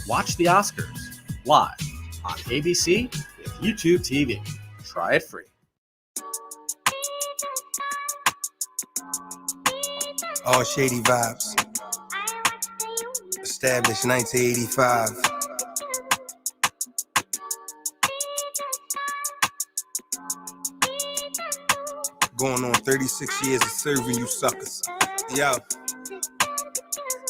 Watch the Oscars live on ABC with YouTube TV. Try it free. All shady vibes. Established 1985. Going on 36 years of serving you suckers. Yo.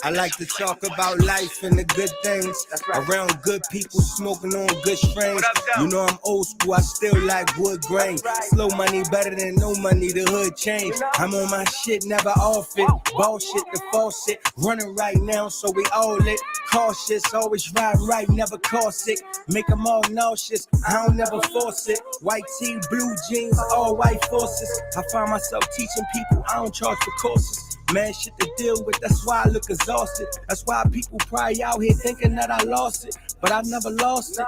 I like to talk about life and the good things. Around good people, smoking on good strains. You know I'm old school, I still like wood grain. Slow money better than no money, the hood changed. I'm on my shit, never off it. Ball shit, the faucet. Running right now, so we all lit. Cautious, always ride right, never call sick. Make them all nauseous, I don't never force it. White tee, blue jeans, all white forces. I find myself teaching people, I don't charge for courses. Man, shit to deal with, that's why I look exhausted. That's why people probably out here thinking that I lost it, but I never lost it.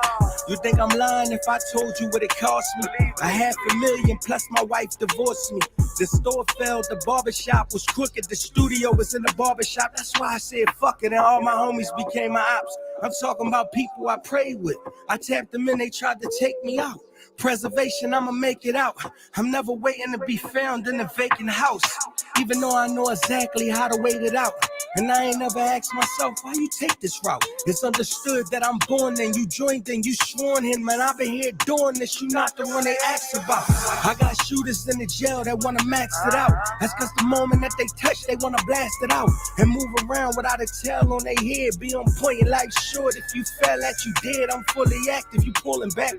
You think I'm lying if I told you what it cost me? $500,000 plus my wife divorced me. The store failed, the barbershop was crooked, the studio was in the barbershop. That's why I said fuck it, and all my homies became my ops. I'm talking about people I prayed with. I tapped them in, they tried to take me out. Preservation, I'ma make it out. I'm never waiting to be found in a vacant house, even though I know exactly how to wait it out. And I ain't never asked myself, why you take this route? It's understood that I'm born and you joined and you sworn in, man. I've been here doing this, you not the one they asked about. I got shooters in the jail that wanna max it out. That's cause the moment that they touch, they wanna blast it out. And move around without a tail on their head. Be on point, like short, if you fell at you dead. I'm fully active, you pulling back.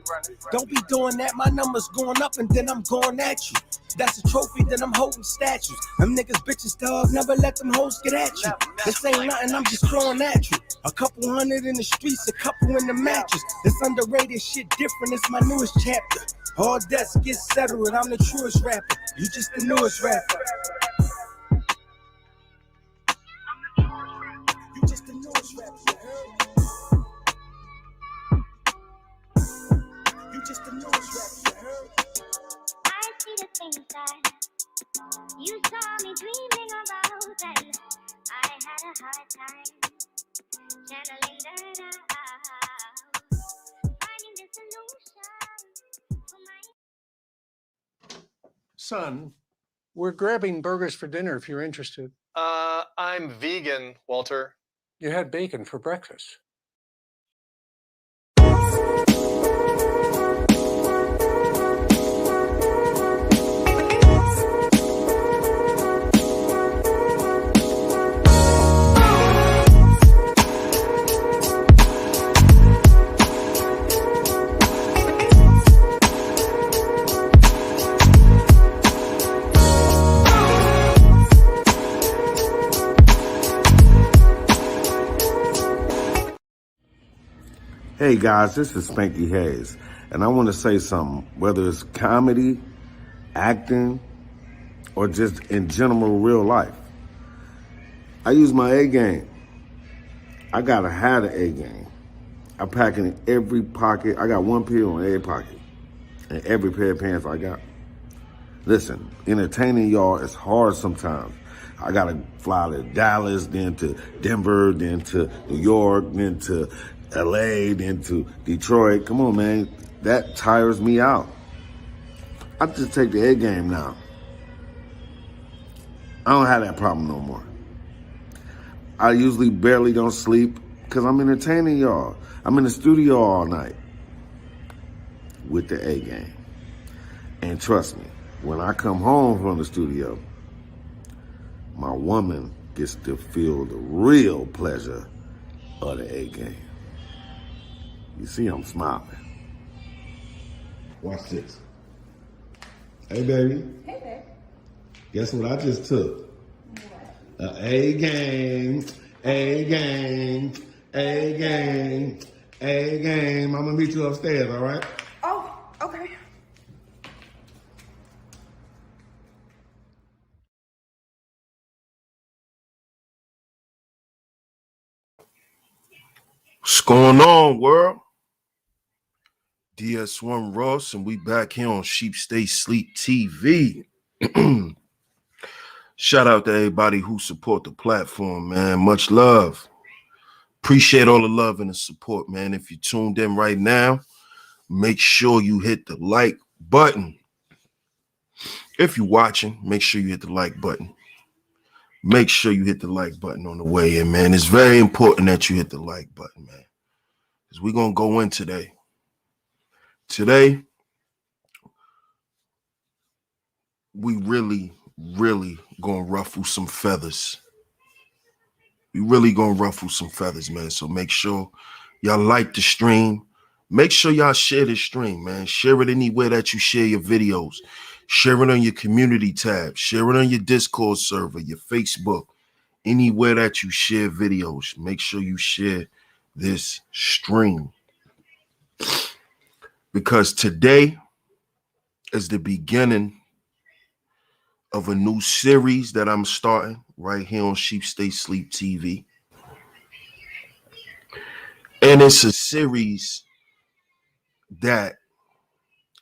Don't be doing that, my numbers going up and then I'm going at you. That's a trophy, then I'm holding statues. Them niggas bitches, dog, never let them hoes get at you. This ain't nothing, I'm just throwing at you. A couple hundred in the streets, a couple in the mattress. This underrated shit different, it's my newest chapter. All debts get settled, I'm the truest rapper. You just the newest rapper. You just the newest rapper, you heard? You just the newest rapper, you heard? I see the things that you saw me dreaming about, and I had a hard time channeling that out, finding the solution for my... Son, we're grabbing burgers for dinner if you're interested. I'm vegan, Walter. You had bacon for breakfast. Hey guys, this is Spanky Hayes, and I want to say something, whether it's comedy, acting, or just in general real life. I use my A game. I gotta have the A game. I pack it in every pocket. I got one pill in every pocket, and every pair of pants I got. Listen, entertaining y'all is hard sometimes. I gotta fly to Dallas, then to Denver, then to New York, then to LA, then to Detroit. Come on, man. That tires me out. I just take the A game now. I don't have that problem no more. I usually barely don't sleep because I'm entertaining y'all. I'm in the studio all night with the A game. And trust me, when I come home from the studio, my woman gets to feel the real pleasure of the A game. You see, I'm smiling. Watch this. Hey, baby. Hey, babe. Guess what I just took? What? A game, A game, A game, A game. I'm gonna meet you upstairs, all right? Oh, okay. What's going on, world? DS1 Ross, and we back here on Sheep Stay Sleep TV. Shout out to everybody who support the platform, man. Much love. Appreciate all the love and the support, man. If you tuned in right now, make sure you hit the like button. If you're watching, make sure you hit the like button. Make sure you hit the like button on the way in, man. It's very important that you hit the like button, man. Because we're going to go in today. Today, we really going to ruffle some feathers. We really going to ruffle some feathers, man. So make sure y'all like the stream. Make sure y'all share this stream, man. Share it anywhere that you share your videos. Share it on your community tab. Share it on your Discord server, your Facebook. Anywhere that you share videos, make sure you share this stream. Because today is the beginning of a new series that I'm starting right here on SHEEPSTAYSLEEPTV. And it's a series that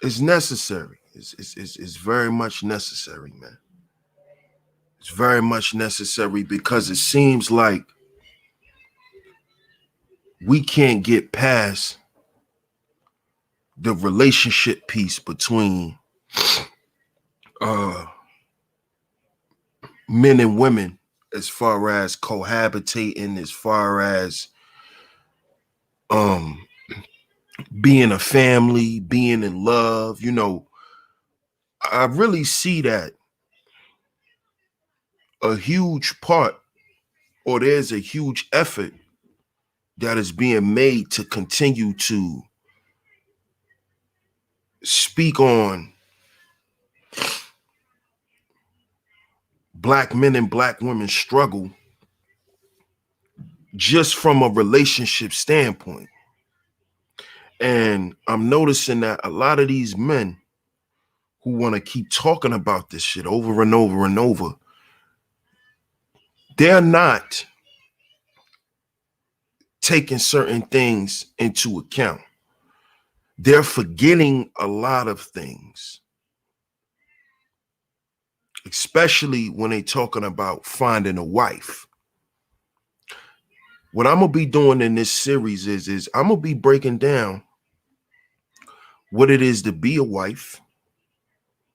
is necessary. It's very much necessary, man. It's very much necessary because it seems like we can't get past the relationship piece between men and women, as far as cohabitating, as far as being a family, being in love. You know, I really see that a huge part, or there's a huge effort that is being made to continue to speak on Black men and Black women's struggle just from a relationship standpoint. And I'm noticing that a lot of these men who want to keep talking about this shit over and over and over, they're not taking certain things into account. They're forgetting a lot of things, especially when they're talking about finding a wife. What I'm going to be doing in this series is I'm going to be breaking down what it is to be a wife,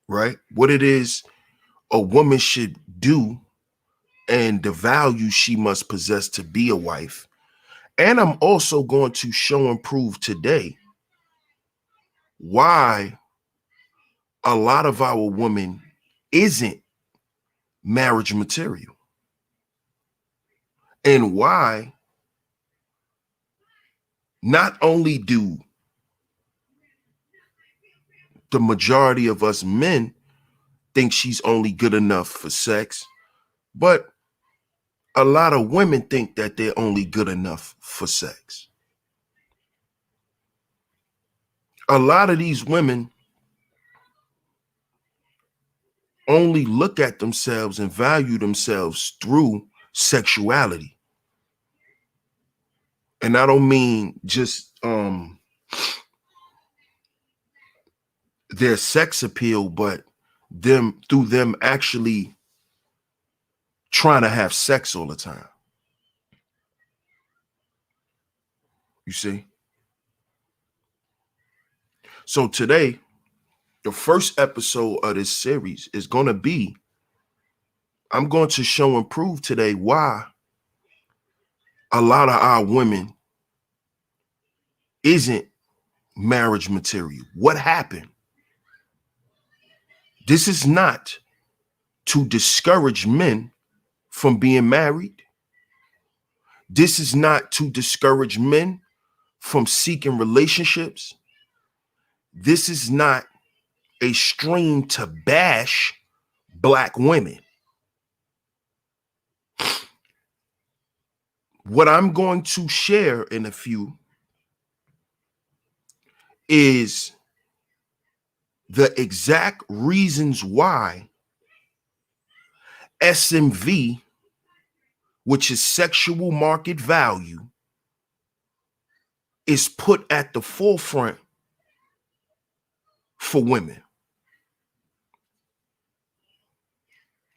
right? What it is a woman should do and the value she must possess to be a wife. And I'm also going to show and prove today why a lot of our women isn't marriage material, and why not only do the majority of us men think she's only good enough for sex, but a lot of women think that they're only good enough for sex. A lot of these women only look at themselves and value themselves through sexuality. And I don't mean just their sex appeal, but through them actually trying to have sex all the time. You see? So today, the first episode of this series is going to be, I'm going to show and prove today why a lot of our women isn't marriage material. What happened? This is not to discourage men from being married. This is not to discourage men from seeking relationships. This is not a stream to bash Black women. What I'm going to share in a few is the exact reasons why SMV, which is sexual market value, is put at the forefront for women.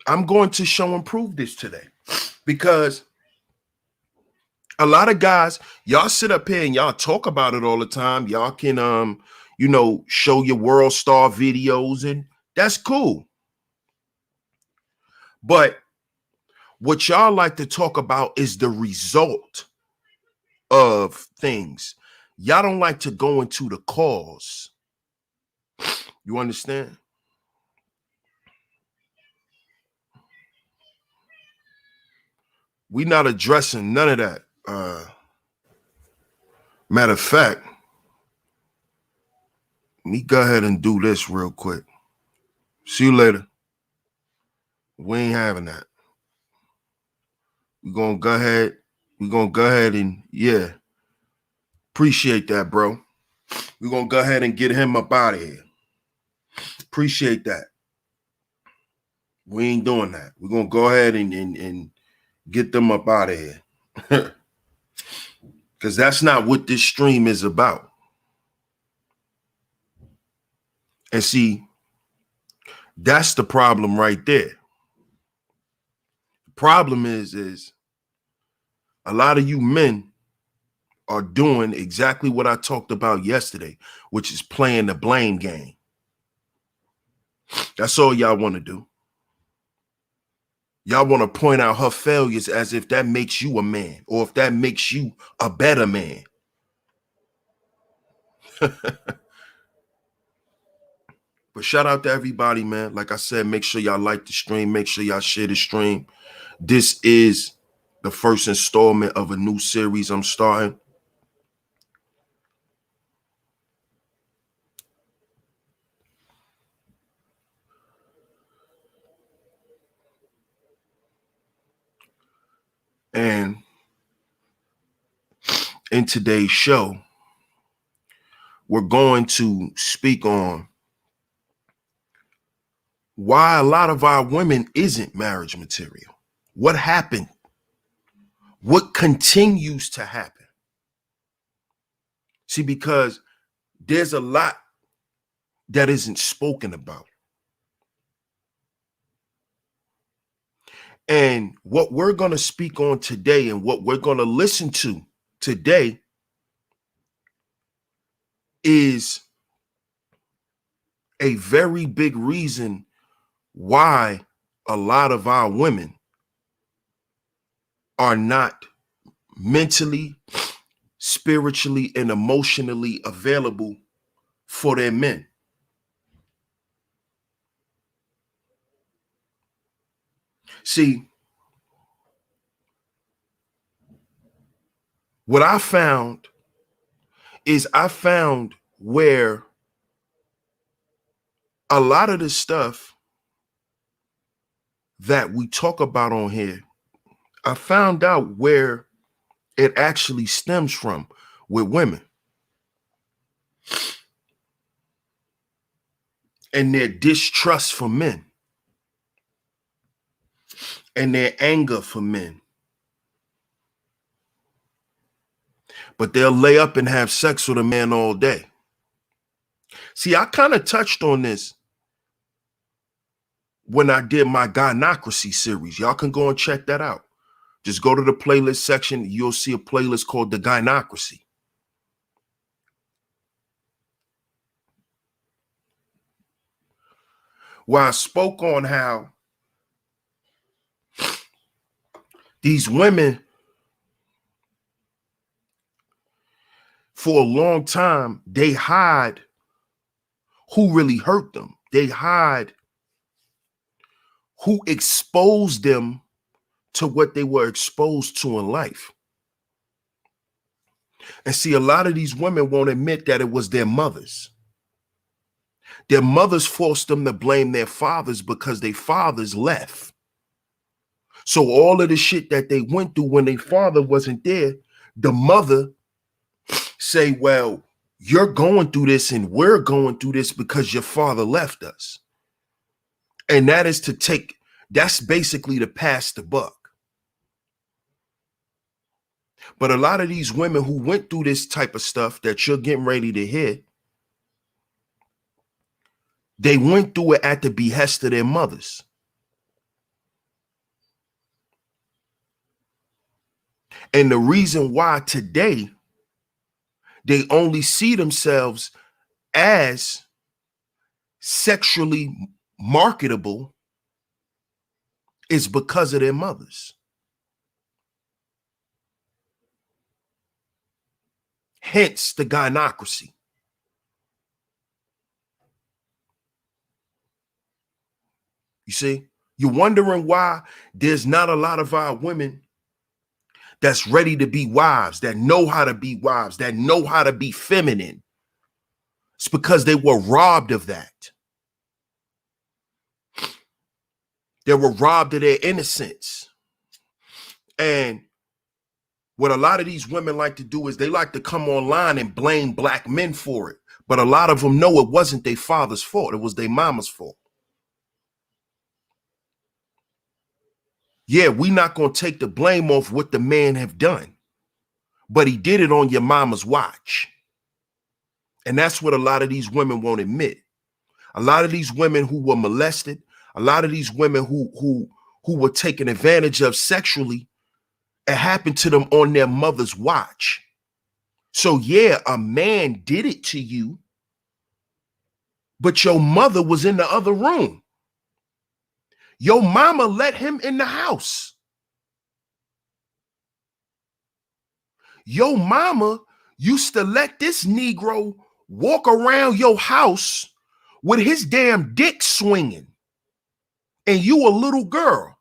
I'm going to show and prove this today because A lot of guys, y'all sit up here and y'all talk about it all the time. Y'all can show your world star videos, and that's cool. But what y'all like to talk about is the result of things. Y'all don't like to go into the cause. You understand? We not addressing none of that. Matter of fact, let me go ahead and do this real quick. See you later. We ain't having that. We're gonna go ahead and yeah. Appreciate that, bro. We're gonna go ahead and get him up out of here. Appreciate that. We ain't doing that. We're gonna go ahead and get them up out of here. Because that's not what this stream is about. And see, that's the problem right there. The problem is a lot of you men are doing exactly what I talked about yesterday, which is playing the blame game. That's all y'all want to do. Y'all want to point out her failures as if that makes you a man or if that makes you a better man. But shout out to everybody, man. Like I said, make sure y'all like the stream. Make sure y'all share the stream. This is the first installment of a new series I'm starting. And in today's show, we're going to speak on why a lot of our women isn't marriage material. What happened? What continues to happen? See, because there's a lot that isn't spoken about. And what we're going to speak on today and what we're going to listen to today is a very big reason why a lot of our women are not mentally, spiritually, and emotionally available for their men. See, what I found where a lot of the stuff that we talk about on here, I found out where it actually stems from with women and their distrust for men and their anger for men. But they'll lay up and have sex with a man all day. See, I kind of touched on this when I did my gynocracy series. Y'all can go and check that out. Just go to the playlist section. You'll see a playlist called The Gynocracy. Where I spoke on how these women, for a long time, they hide who really hurt them. They hide who exposed them to what they were exposed to in life. And see, a lot of these women won't admit that it was their mothers. Their mothers forced them to blame their fathers because their fathers left. So all of the shit that they went through when their father wasn't there, the mother say, well, you're going through this and we're going through this because your father left us. And that is that's basically to pass the buck. But a lot of these women who went through this type of stuff that you're getting ready to hear, they went through it at the behest of their mothers. And the reason why today they only see themselves as sexually marketable is because of their mothers. Hence the gynocracy. You see, you're wondering why there's not a lot of our women that's ready to be wives, that know how to be wives, that know how to be feminine. It's because they were robbed of that. They were robbed of their innocence. And what a lot of these women like to do is they like to come online and blame black men for it. But a lot of them know it wasn't their father's fault. It was their mama's fault. Yeah, we're not going to take the blame off what the man have done, but he did it on your mama's watch. And that's what a lot of these women won't admit. A lot of these women who were molested, a lot of these women who were taken advantage of sexually, it happened to them on their mother's watch. So yeah, a man did it to you, but your mother was in the other room. Your mama let him in the house. Your mama used to let this Negro walk around your house with his damn dick swinging, and you a little girl.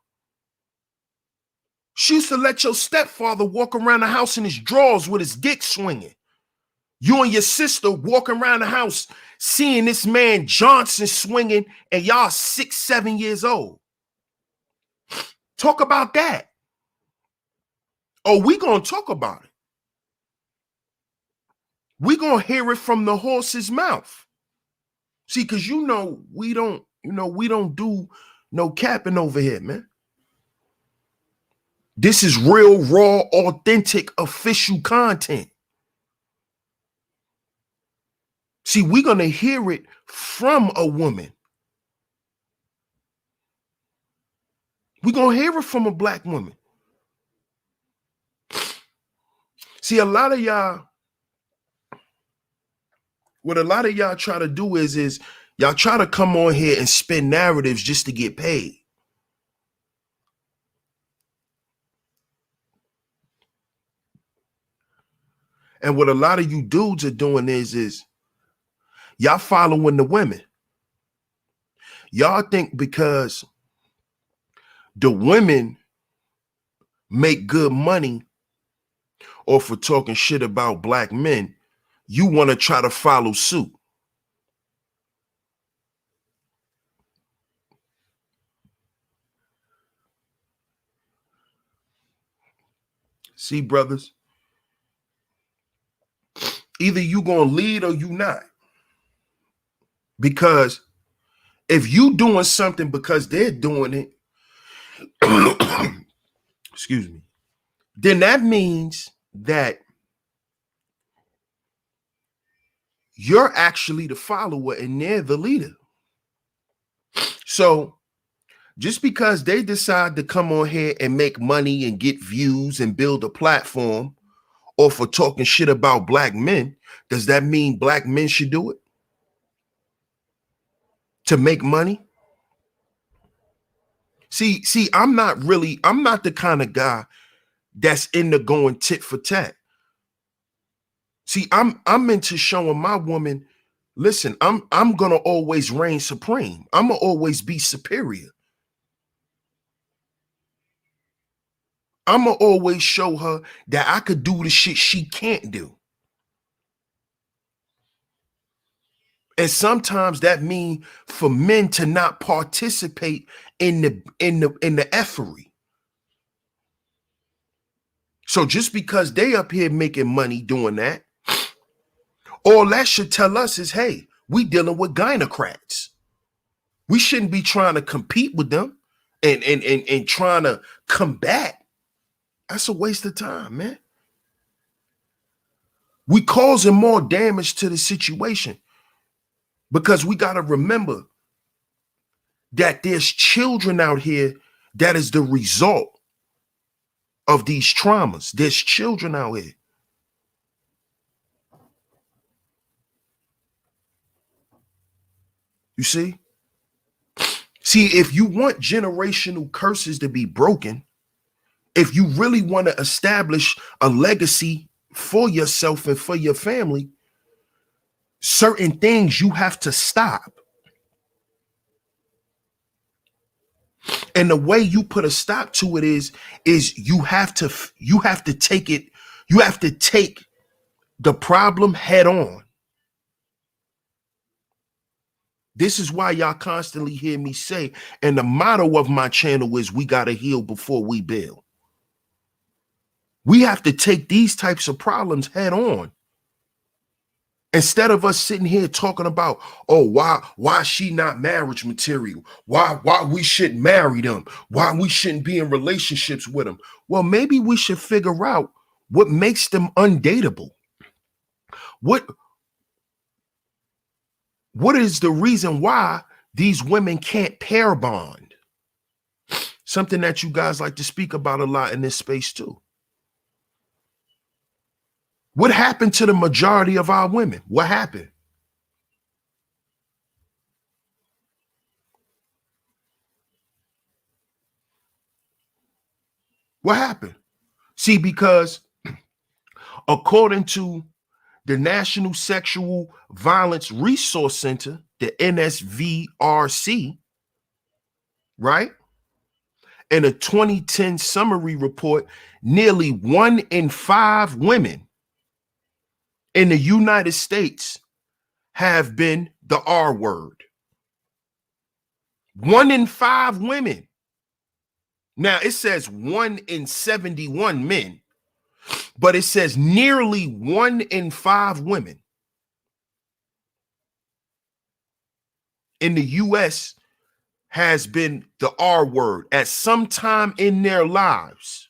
She used to let your stepfather walk around the house in his drawers with his dick swinging. You and your sister walking around the house seeing this man Johnson swinging, and y'all 6, 7 years old. Talk about that. Oh, we gonna talk about it. We gonna hear it from the horse's mouth. See, because we don't do no capping over here, man. This is real, raw, authentic, official content. See, we're gonna hear it from a woman. We're gonna hear it from a black woman. See, a lot of y'all, what a lot of y'all try to do is y'all try to come on here and spin narratives just to get paid. And what a lot of you dudes are doing is y'all following the women. Y'all think because the women make good money or for talking shit about black men, you want to try to follow suit. See, brothers, either you gonna lead or you not. Because if you doing something because they're doing it, excuse me, then that means that you're actually the follower and they're the leader. So just because they decide to come on here and make money and get views and build a platform, or for talking shit about black men, does that mean black men should do it? To make money? See, I'm not the kind of guy that's into going tit for tat. See, I'm into showing my woman, listen, I'm gonna always reign supreme. I'm gonna always be superior. I'm gonna always show her that I could do the shit she can't do. And sometimes that means for men to not participate in the effery. So just because they up here making money doing that, all that should tell us is, hey, we dealing with gynocrats. We shouldn't be trying to compete with them and trying to combat. That's a waste of time, man. We causing more damage to the situation because we got to remember that there's children out here that is the result of these traumas. There's children out here. You see? See, if you want generational curses to be broken, if you really want to establish a legacy for yourself and for your family, certain things you have to stop. And the way you put a stop to it is you have to take it, you have to take the problem head on. This is why y'all constantly hear me say, and the motto of my channel is we got to heal before we build. We have to take these types of problems head on. Instead of us sitting here talking about, oh, why she not marriage material? Why we shouldn't marry them? Why we shouldn't be in relationships with them? Well, maybe we should figure out what makes them undateable. What is the reason why these women can't pair bond? Something that you guys like to speak about a lot in this space too. What happened to the majority of our women? What happened? What happened? See, because according to the National Sexual Violence Resource Center, the NSVRC, right? In a 2010 summary report, nearly 1 in 5 women in the United States have been the R word. 1 in 5 women. Now it says 1 in 71 men, but it says nearly 1 in 5 women in the US has been the R word at some time in their lives,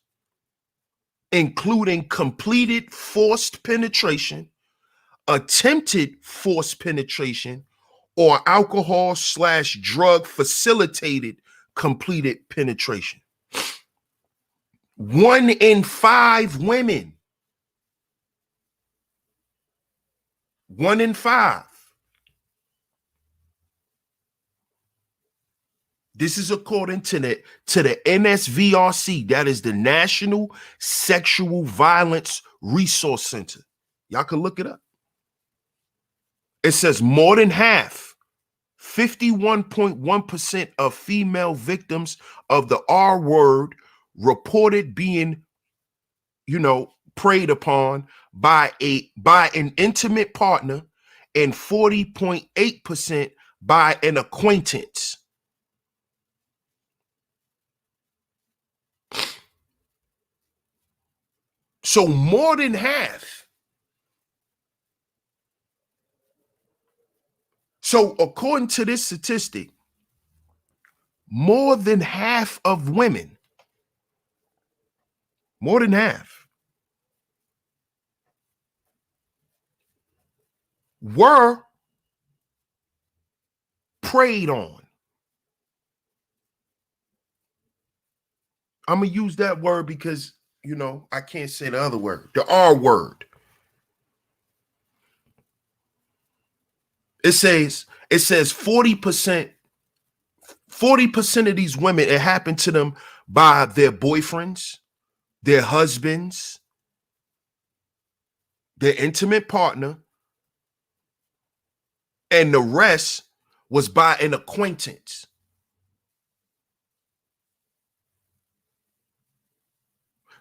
including completed forced penetration, attempted forced penetration, or alcohol/drug facilitated completed penetration. 1 in 5 women. 1 in 5. This is according to the NSVRC. That is the National Sexual Violence Resource Center. Y'all can look it up. It says more than half, 51.1% of female victims of the R word reported being, preyed upon by an intimate partner, and 40.8% by an acquaintance. So more than half. So according to this statistic, more than half of women, more than half, were preyed on. I'm going to use that word because, I can't say the other word, the R word. It says 40% of these women, it happened to them by their boyfriends, their husbands, their intimate partner, and the rest was by an acquaintance.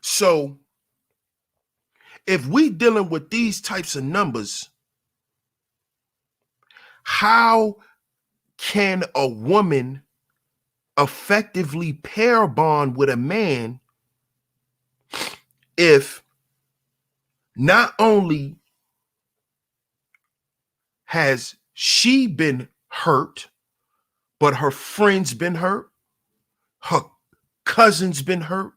So if we dealing with these types of numbers, how can a woman effectively pair bond with a man if not only has she been hurt, but her friends been hurt, her cousins been hurt,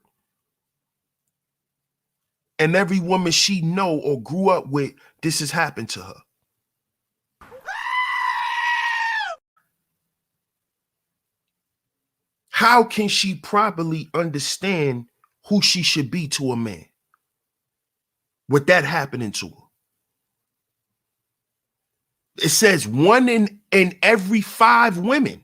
and every woman she know or grew up with, this has happened to her? How can she properly understand who she should be to a man with that happening to her. It says 1 in every 5 women.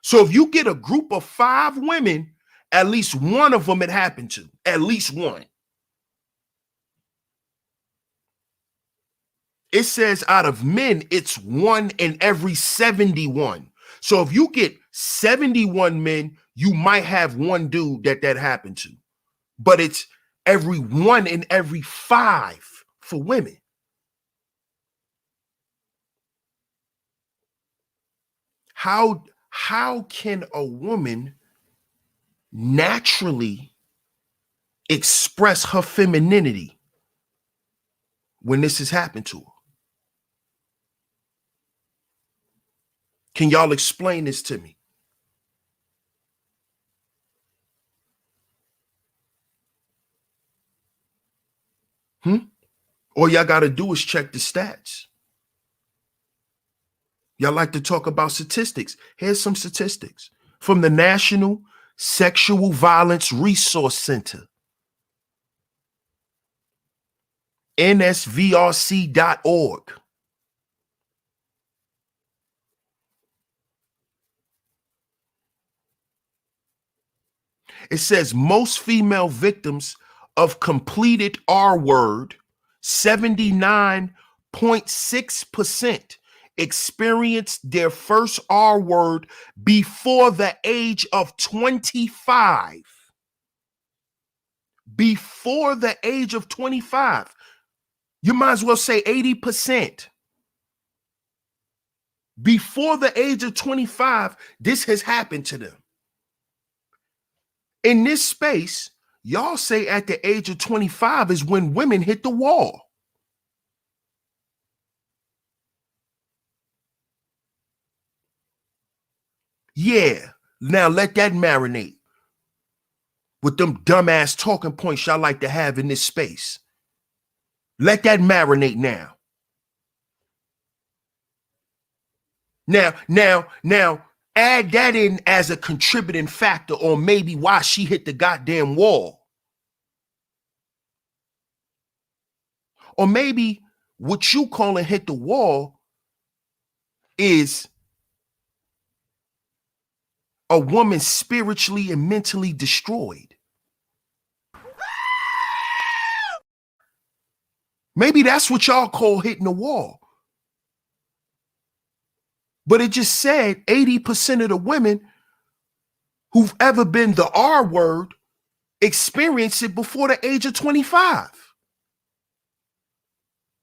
So if you get a group of 5 women, at least one of them it happened to. At least one. It says out of men, it's 1 in every 71. So if you get 71 men, you might have one dude that happened to. But it's every 1 in every 5 for women. How can a woman naturally express her femininity when this has happened to her? Can y'all explain this to me? All y'all got to do is check the stats. Y'all like to talk about statistics. Here's some statistics from the National Sexual Violence Resource Center, nsvrc.org. It says most female victims of completed R-word, 79.6%, experienced their first R-word before the age of 25. Before the age of 25. You might as well say 80%. Before the age of 25, this has happened to them. In this space, y'all say at the age of 25 is when women hit the wall. Yeah, now let that marinate with them dumbass talking points y'all like to have in this space. Let that marinate now. Now, add that in as a contributing factor on maybe why she hit the goddamn wall. Or maybe what you calling hit the wall is a woman spiritually and mentally destroyed. Maybe that's what y'all call hitting the wall. But it just said 80% of the women who've ever been the R word experienced it before the age of 25.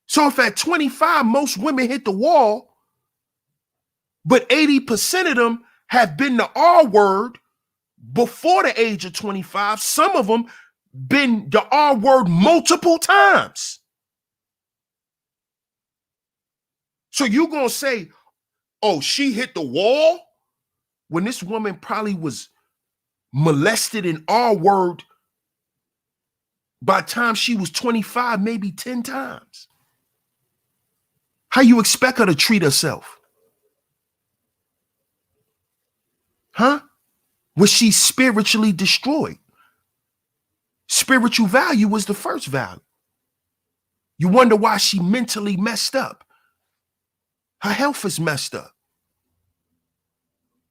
So if at 25, most women hit the wall, but 80% of them have been the R word before the age of 25, some of them been the R word multiple times. So you're going to say, oh, she hit the wall when this woman probably was molested in R word by the time she was 25, maybe 10 times. How you expect her to treat herself? Huh? Was she spiritually destroyed? Spiritual value was the first value. You wonder why she mentally messed up. Her health is messed up.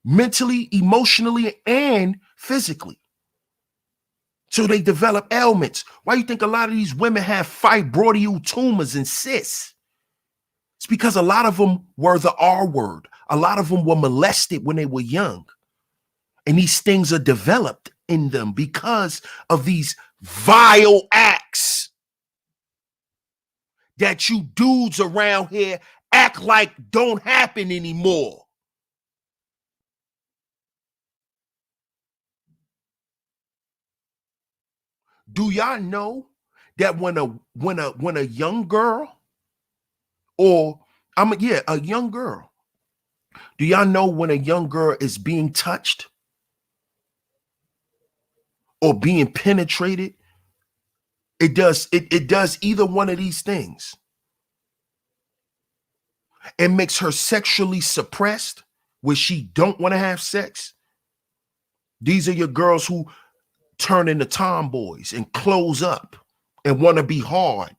Mentally, emotionally, and physically. So they develop ailments. Why do you think a lot of these women have fibroidal tumors and cysts? It's because a lot of them were the R word. A lot of them were molested when they were young. And these things are developed in them because of these vile acts that you dudes around here act like don't happen anymore. Do y'all know that when a young girl, or a young girl, do y'all know when a young girl is being touched or being penetrated, it does either one of these things. It makes her sexually suppressed, where she don't want to have sex. These are your girls who turn into tomboys and close up and want to be hard.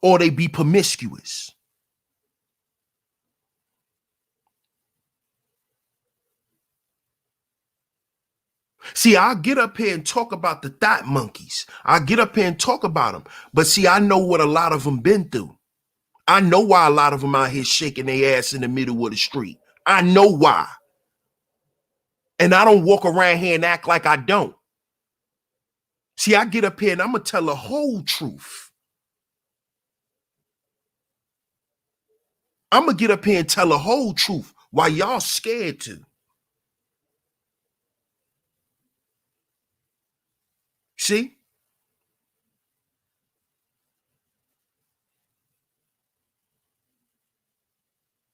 Or they be promiscuous. See, I get up here and talk about the thought monkeys. I get up here and talk about them. But see, I know what a lot of them been through. I know why a lot of them out here shaking their ass in the middle of the street. I know why. And I don't walk around here and act like I don't. See, I get up here and I'm going to tell the whole truth. I'm going to get up here and tell the whole truth while y'all scared to. See?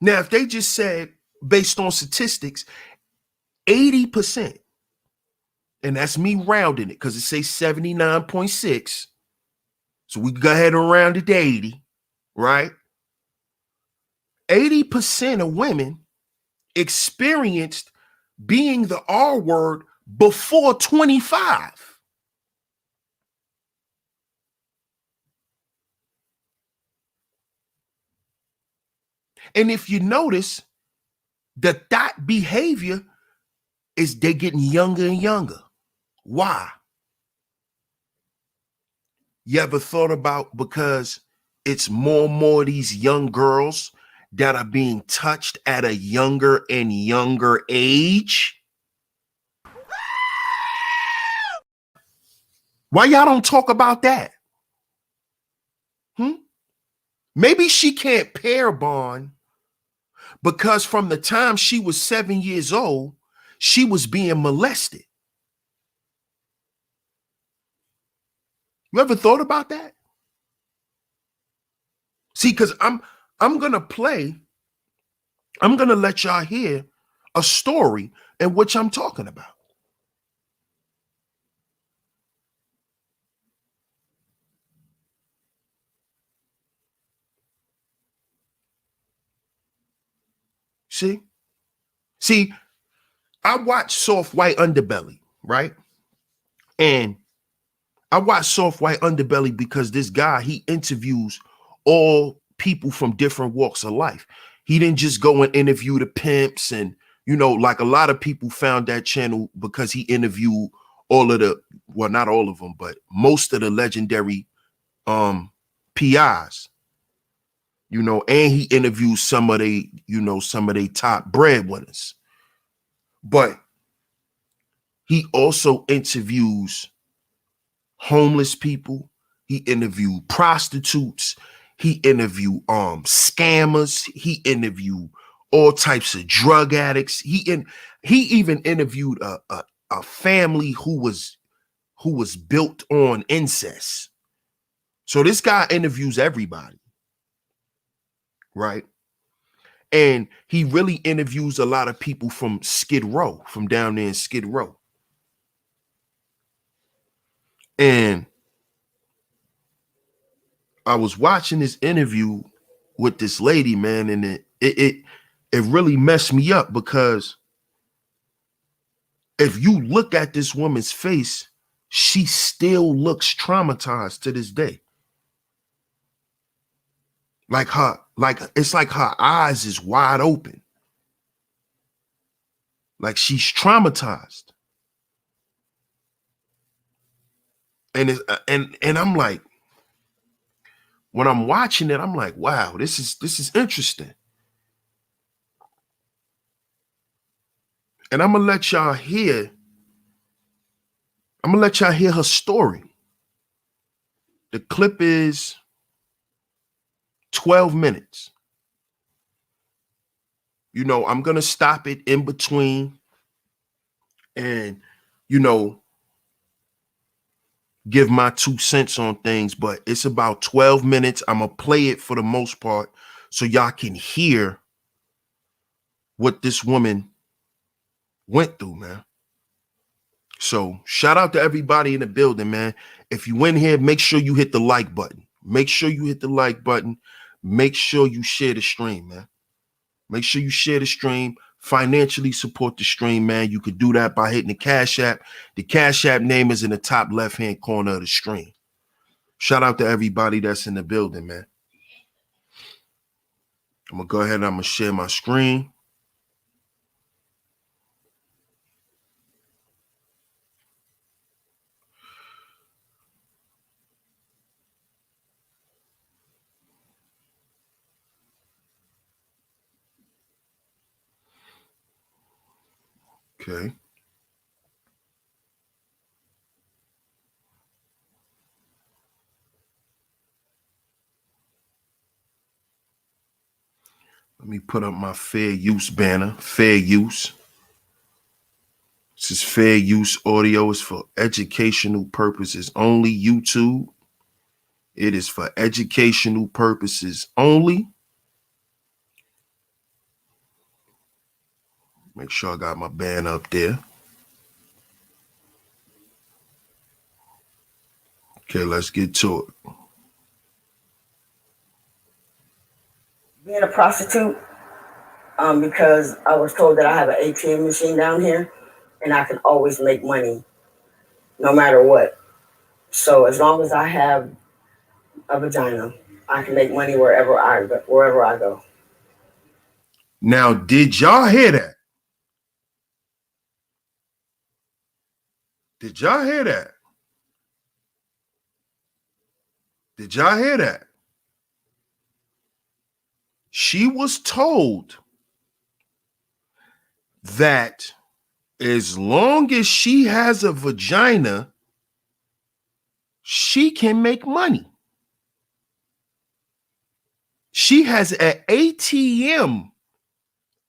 Now, if they just said, based on statistics, 80%, and that's me rounding it because it says 79.6. So we can go ahead and round it to 80, right? 80% of women experienced being the R word before 25. And if you notice, that behavior is they getting younger and younger. Why? You ever thought about because it's more and more of these young girls that are being touched at a younger and younger age? Why y'all don't talk about that? Maybe she can't pair bond because from the time she was 7 years old, she was being molested. You ever thought about that? See, because I'm gonna let y'all hear a story in which I'm talking about. See, I watch Soft White Underbelly, right? And I watch Soft White Underbelly because this guy, he interviews all people from different walks of life. He didn't just go and interview the pimps and, like a lot of people found that channel because he interviewed all of the, well, not all of them, but most of the legendary PIs, and he interviews some of they top breadwinners. But he also interviews homeless people. He interviewed prostitutes. He interviewed scammers. He interviewed all types of drug addicts. He even interviewed a family who was built on incest. So this guy interviews everybody, right? And he really interviews a lot of people from Skid Row, from down there in Skid Row. And I was watching this interview with this lady, man, and it really messed me up because if you look at this woman's face, she still looks traumatized to this day. It's like her eyes is wide open. Like she's traumatized. And I'm like, when I'm watching it, I'm like, wow, this is interesting. And I'm gonna let y'all hear her story. The clip is 12 minutes. I'm gonna stop it in between and give my 2 cents on things, but it's about 12 minutes. I'm gonna play it for the most part so y'all can hear what this woman went through, man. So shout out to everybody in the building, man. If you in here, make sure you hit the like button. Make sure you hit the like button. Make sure you share the stream, man. Make sure you share the stream. financially support the stream, man, you could do that by hitting the Cash App. The Cash App name is in the top left-hand corner of the stream. Shout out to everybody that's in the building, man. I'm going to go ahead and I'm going to share my screen. Okay. Let me put up my fair use banner. Fair use. This is fair use audio. It's for educational purposes only. YouTube. It is for educational purposes only. Make sure I got my banner up there. Okay, let's get to it. Being a prostitute, because I was told that I have an ATM machine down here and I can always make money no matter what. So as long as I have a vagina, I can make money wherever I go. Now, did y'all hear that? Did y'all hear that? Did y'all hear that? She was told that as long as she has a vagina, she can make money. She has an ATM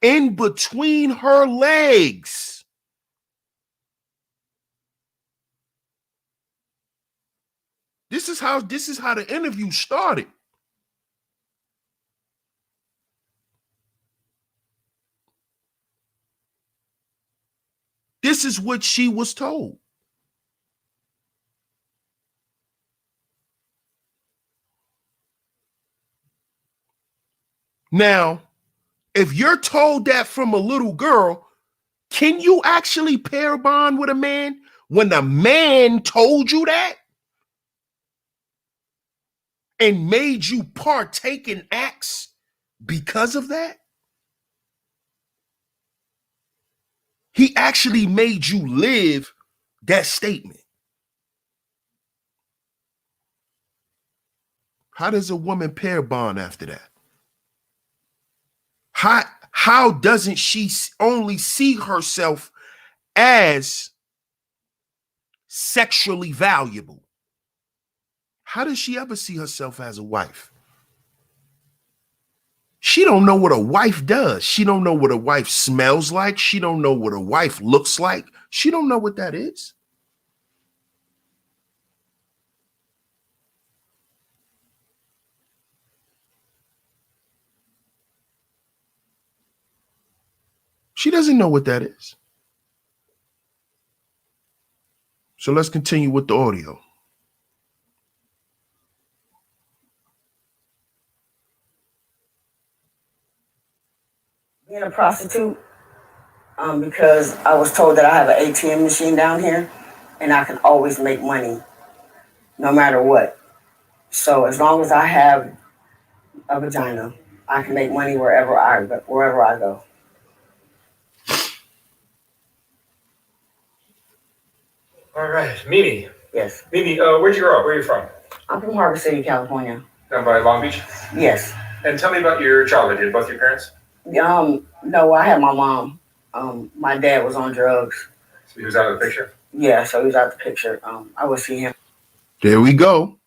in between her legs. This is how the interview started. This is what she was told. Now, if you're told that from a little girl, can you actually pair bond with a man when the man told you that and made you partake in acts because of that? He actually made you live that statement. How does a woman pair bond after that? How doesn't she only see herself as sexually valuable? How does she ever see herself as a wife? She don't know what a wife does. She don't know what a wife smells like. She don't know what a wife looks like. She don't know what that is. She doesn't know what that is. So let's continue with the audio. Being a prostitute, because I was told that I have an ATM machine down here and I can always make money no matter what. So as long as I have a vagina, I can make money wherever I go. All right, Mimi. Yes. Mimi, where'd you grow up? Where are you from? I'm from Harbor City, California. Down by Long Beach? Yes. And tell me about your childhood. Did both your parents? No, I had my mom. My dad was on drugs. So he was out of the picture? Yeah, so he was out of the picture. I would see him. There we go.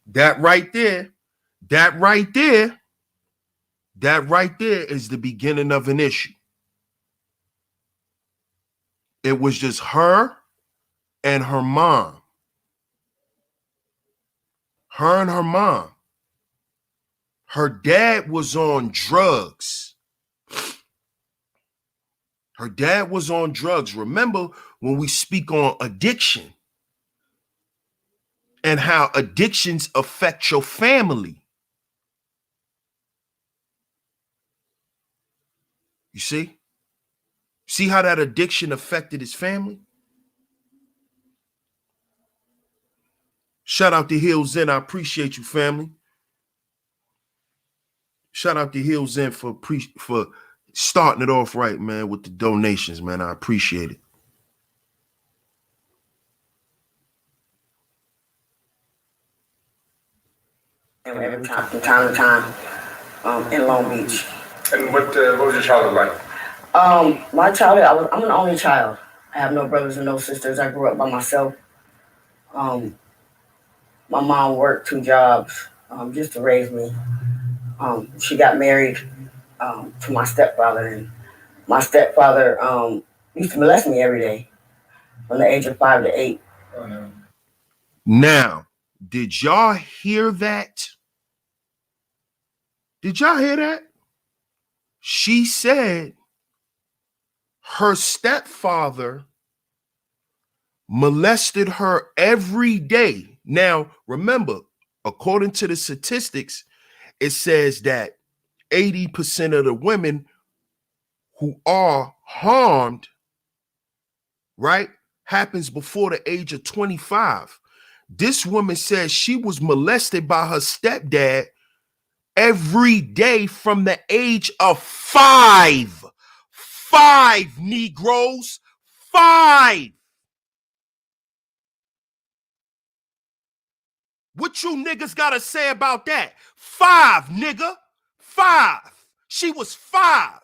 That right there is the beginning of an issue. It was just her and her mom. Her and her mom. Her dad was on drugs. Her dad was on drugs. Remember when we speak on addiction and how addictions affect your family. You see? See how that addiction affected his family? Shout out to Hills Inn. I appreciate you, family. Shout out to Hills Inn for starting it off right, man, with the donations, man. I appreciate it. Every time, from time to time, in Long Beach. And what was your childhood like? My childhood, I'm an only child. I have no brothers and no sisters. I grew up by myself. My mom worked 2 jobs just to raise me. She got married to my stepfather, and my stepfather used to molest me every day from the age of 5 to 8. Oh, no. Now, did y'all hear that? Did y'all hear that? She said her stepfather molested her every day. Now, remember, according to the statistics, it says that 80% of the women who are harmed, right, happens before the age of 25. This woman says she was molested by her stepdad every day from the age of 5. 5, Negroes. 5. What you niggas gotta say about that? 5, nigga. 5. She was 5.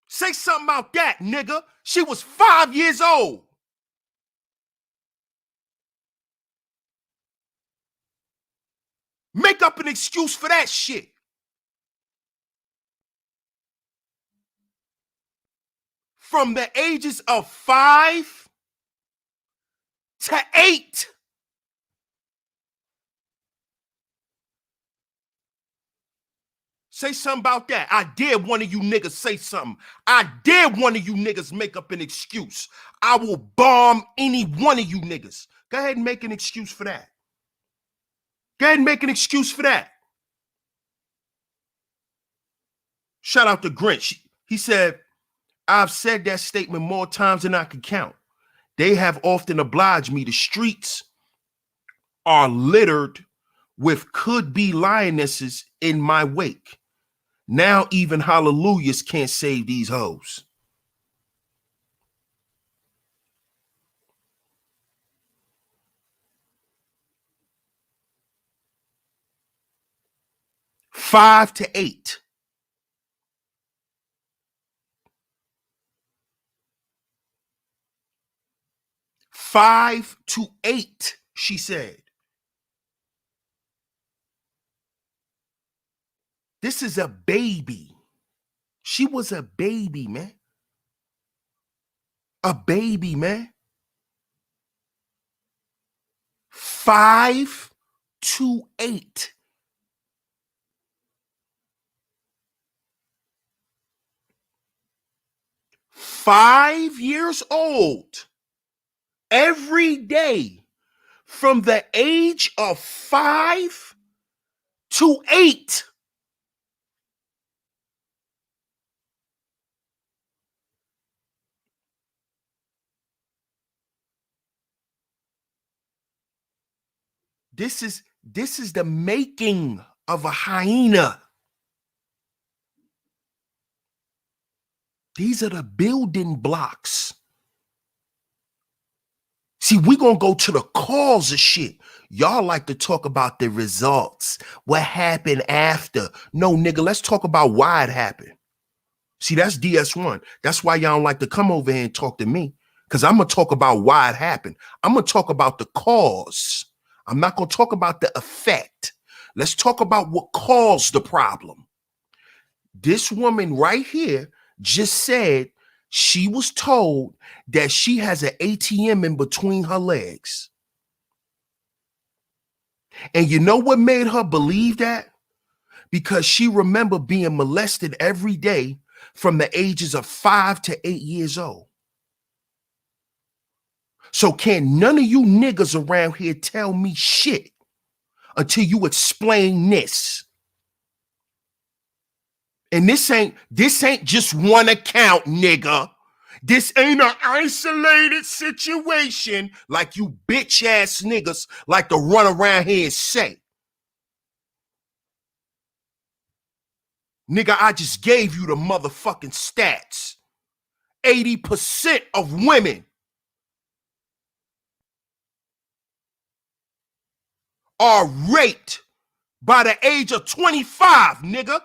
Say something about that, nigga. She was 5 years old. Make up an excuse for that shit. From the ages of 5 to 8. Say something about that. I dare one of you niggas say something. I dare one of you niggas make up an excuse. I will bomb any one of you niggas. Go ahead and make an excuse for that. Go ahead and make an excuse for that. Shout out to Grinch. He said, I've said that statement more times than I can count. They have often obliged me. The streets are littered with could-be lionesses in my wake. Now even hallelujahs can't save these hoes. Five to 8. Five to 8, she said. This is a baby. She was a baby, man. A baby, man. 5 to 8. Five years old. Every day from the age of 5 to 8. This is the making of a hyena. These are the building blocks. See, we're going to go to the cause of shit. Y'all like to talk about the results. What happened after? No, nigga, let's talk about why it happened. See, that's DS1. That's why y'all don't like to come over here and talk to me, because I'm going to talk about why it happened. I'm going to talk about the cause. I'm not going to talk about the effect. Let's talk about what caused the problem. This woman right here just said she was told that she has an ATM in between her legs. And you know what made her believe that? Because she remembered being molested every day from the ages of 5 to 8 years old. So can none of you niggas around here tell me shit until you explain this. And this ain't just one account, nigga. This ain't an isolated situation like you bitch ass niggas like to run around here and say. Nigga, I just gave you the motherfucking stats. 80% of women are raped by the age of 25, nigga.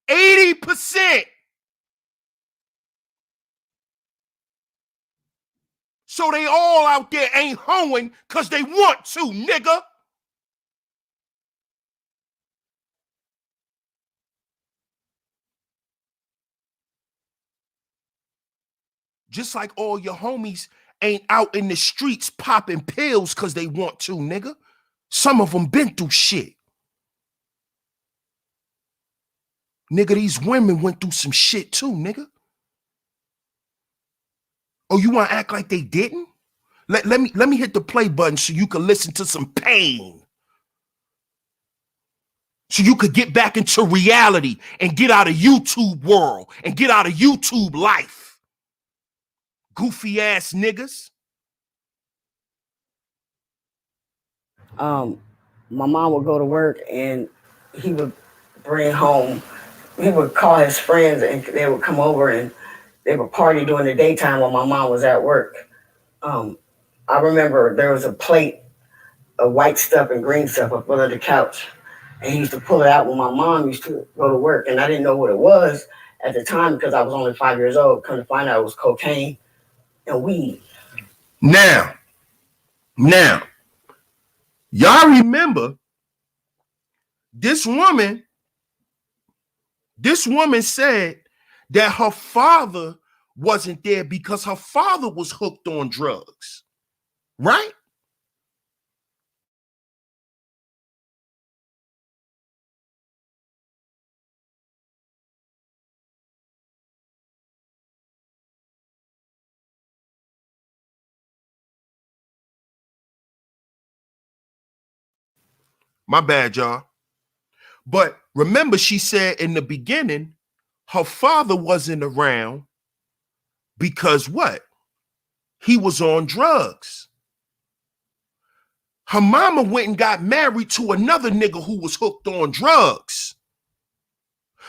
80%. So they all out there ain't hoeing because they want to, nigga. Just like all your homies ain't out in the streets popping pills because they want to, nigga. Some of them been through shit. Nigga, these women went through some shit too, nigga. Oh, you want to act like they didn't? Let me hit the play button so you can listen to some pain. So you could get back into reality and get out of YouTube world and get out of YouTube life. Goofy ass niggas. My mom would go to work and he would bring home, he would call his friends and they would come over and they would party during the daytime while my mom was at work. I remember there was a plate of white stuff and green stuff up under the couch. And he used to pull it out when my mom used to go to work. And I didn't know what it was at the time because I was only 5 years old. Come to find out it was cocaine and weed. Now, y'all remember this woman said that her father wasn't there because her father was hooked on drugs, right? My bad, y'all. But remember, she said in the beginning, her father wasn't around because what? He was on drugs. Her mama went and got married to another nigga who was hooked on drugs.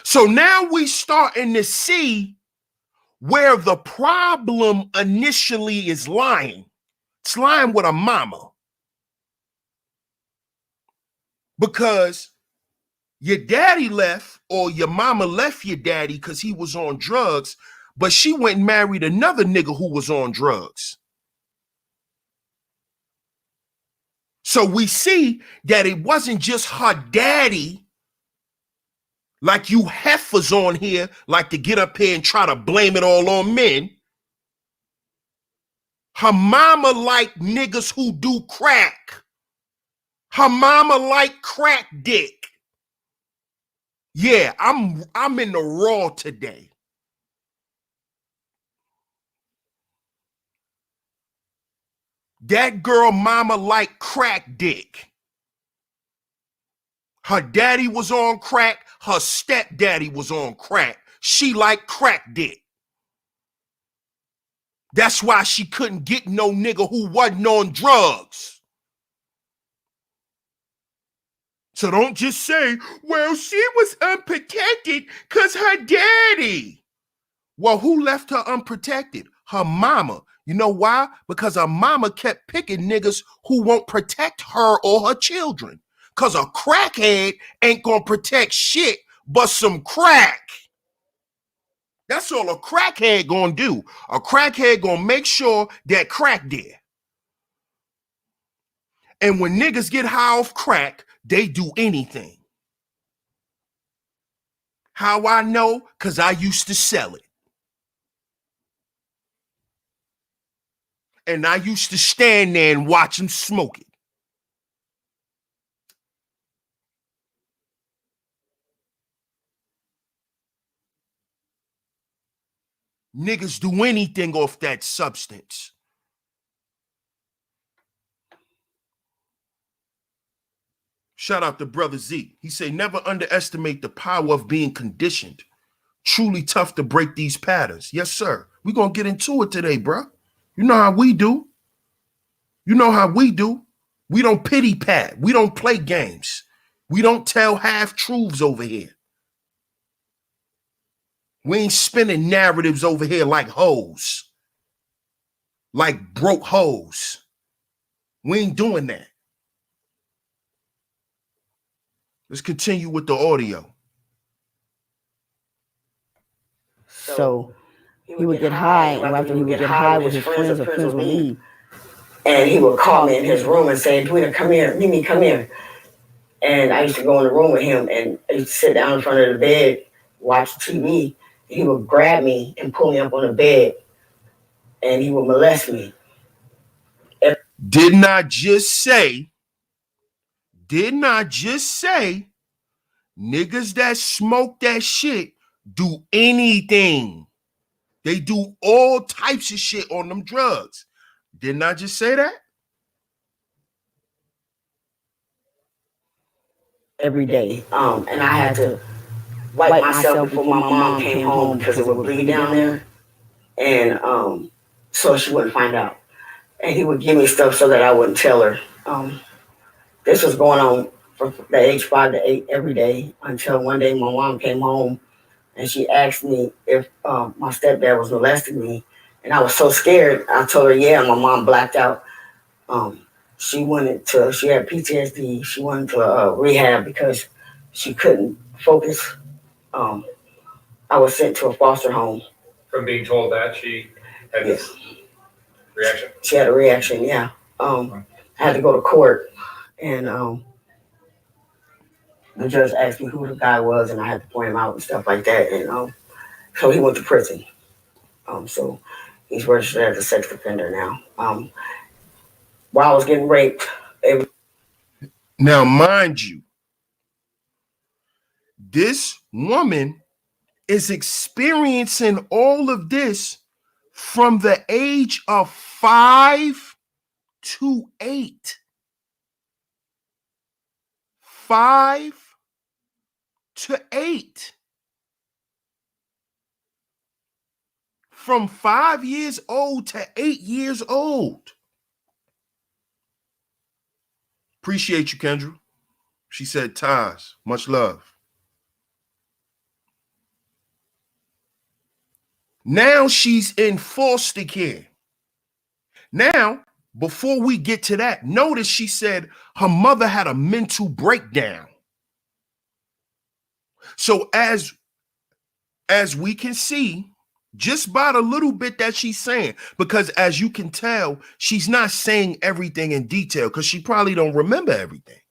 So now we starting to see where the problem initially is lying. It's lying with a mama. Because your daddy left or your mama left your daddy because he was on drugs, but she went and married another nigga who was on drugs. So we see that it wasn't just her daddy, like you heifers on here, like to get up here and try to blame it all on men. Her mama like niggas who do crack. Her mama like crack dick. Yeah, I'm in the raw today. That girl mama like crack dick. Her daddy was on crack. Her stepdaddy was on crack. She like crack dick. That's why she couldn't get no nigga who wasn't on drugs. So don't just say, well, she was unprotected because her daddy. Well, who left her unprotected? Her mama. You know why? Because her mama kept picking niggas who won't protect her or her children. Because a crackhead ain't gonna protect shit but some crack. That's all a crackhead gonna do. A crackhead gonna make sure that crack there. And when niggas get high off crack, they do anything. How I know? Because I used to sell it. And I used to stand there and watch them smoke it. Niggas do anything off that substance. Shout out to Brother Z. He said, never underestimate the power of being conditioned. Truly tough to break these patterns. Yes, sir. We're going to get into it today, bro. You know how we do. You know how we do. We don't pity pat. We don't play games. We don't tell half truths over here. We ain't spinning narratives over here like hoes. Like broke hoes. We ain't doing that. Let's continue with the audio. So he would get high, and after he would get high with his friends or friends would leave. And he would call me in his room and say, Dweena, come here, Mimi, come here. And I used to go in the room with him, and I used to sit down in front of the bed, watch TV. He would grab me and pull me up on the bed, and he would molest me. Did not just say, niggas that smoke that shit do anything. They do all types of shit on them drugs. Didn't I just say that? Every day. And I had to wipe myself before my mom came home because it would bleed down there. And so she wouldn't find out. And he would give me stuff so that I wouldn't tell her. This was going on from the age 5 to 8 every day until one day my mom came home and she asked me if my stepdad was molesting me. And I was so scared. I told her, yeah, my mom blacked out. She had PTSD. She went to rehab because she couldn't focus. I was sent to a foster home. From being told that, she had this reaction? She had a reaction, yeah. I had to go to court, and the judge asked me who the guy was, and I had to point him out and stuff like that. And so he went to prison. So he's registered as a sex offender now. While I was getting raped. Now, mind you, this woman is experiencing all of this from the age of 5 to 8. 5 to 8. From 5 years old to 8 years old. Appreciate you, Kendra. She said, Taz, much love. Now she's in foster care. Now, before we get to that, notice she said her mother had a mental breakdown. So as we can see, just by the little bit that she's saying, because as you can tell, she's not saying everything in detail because she probably don't remember everything.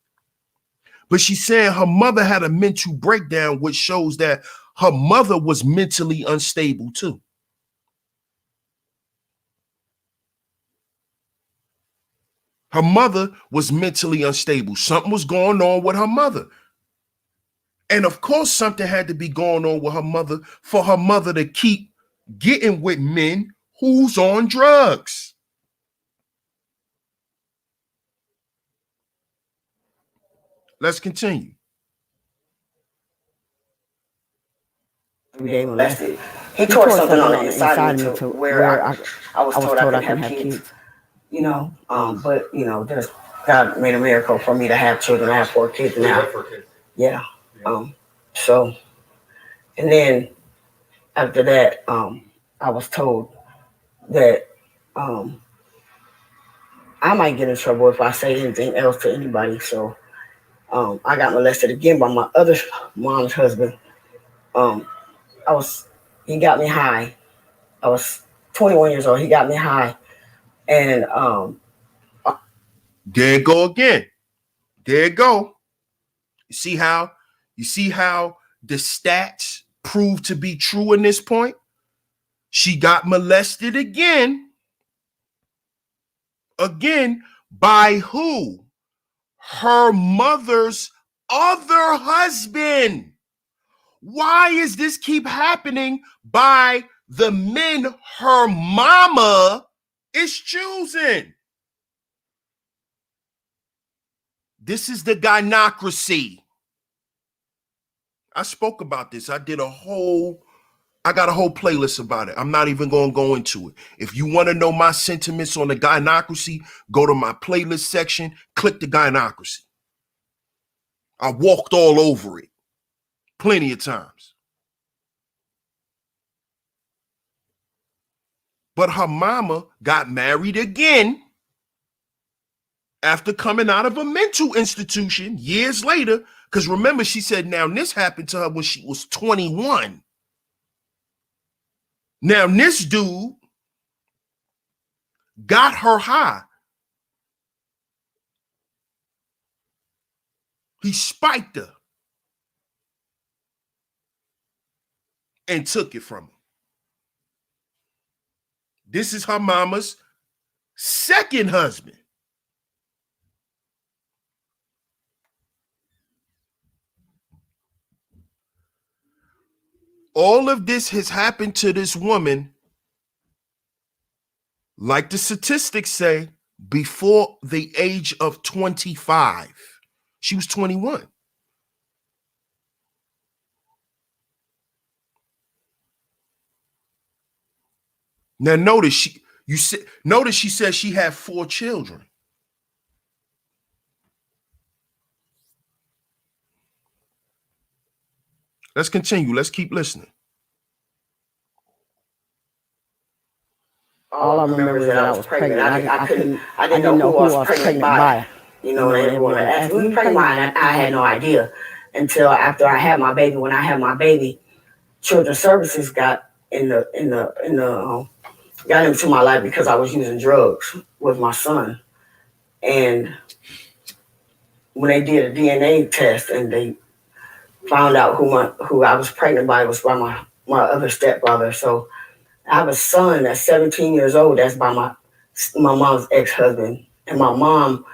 But she's saying her mother had a mental breakdown, which shows that her mother was mentally unstable too. Her mother was mentally unstable. Something was going on with her mother. And of course, something had to be going on with her mother for her mother to keep getting with men who's on drugs. Let's continue. Every day molested. He tore something on the inside of me to where I was told I couldn't have kids. You know, but you know, God made a miracle for me to have children. I have 4 kids now. Yeah. So, and then after that, I was told that I might get in trouble if I say anything else to anybody. So, I got molested again by my other mom's husband. He got me high. I was 21 years old. He got me high, and there it go again. There it go. You see how the stats prove to be true in this point? She got molested again. Again, by who? Her mother's other husband. Why is this keep happening by the men her mama is choosing? This is the gynocracy. I spoke about this. I got a whole playlist about it. I'm not even going to go into it. If you want to know my sentiments on the gynocracy, go to my playlist section, click the gynocracy. I walked all over it plenty of times. But her mama got married again after coming out of a mental institution years later. Because remember, she said now this happened to her when she was 21. Now this dude got her high. He spiked her and took it from her. This is her mama's second husband. All of this has happened to this woman, like the statistics say, before the age of 25. She was 21. Now notice she said she had 4 children. Let's continue. Let's keep listening. All I remember is that I was pregnant. I didn't know who I was pregnant by. You know, everyone asked me, pregnant by, and I had no idea until after I had my baby. When I had my baby, Children's Services got got into my life because I was using drugs with my son. And when they did a DNA test and they found out who I was pregnant by, was by my other stepfather. So I have a son that's 17 years old. That's by my mom's ex-husband. And my mom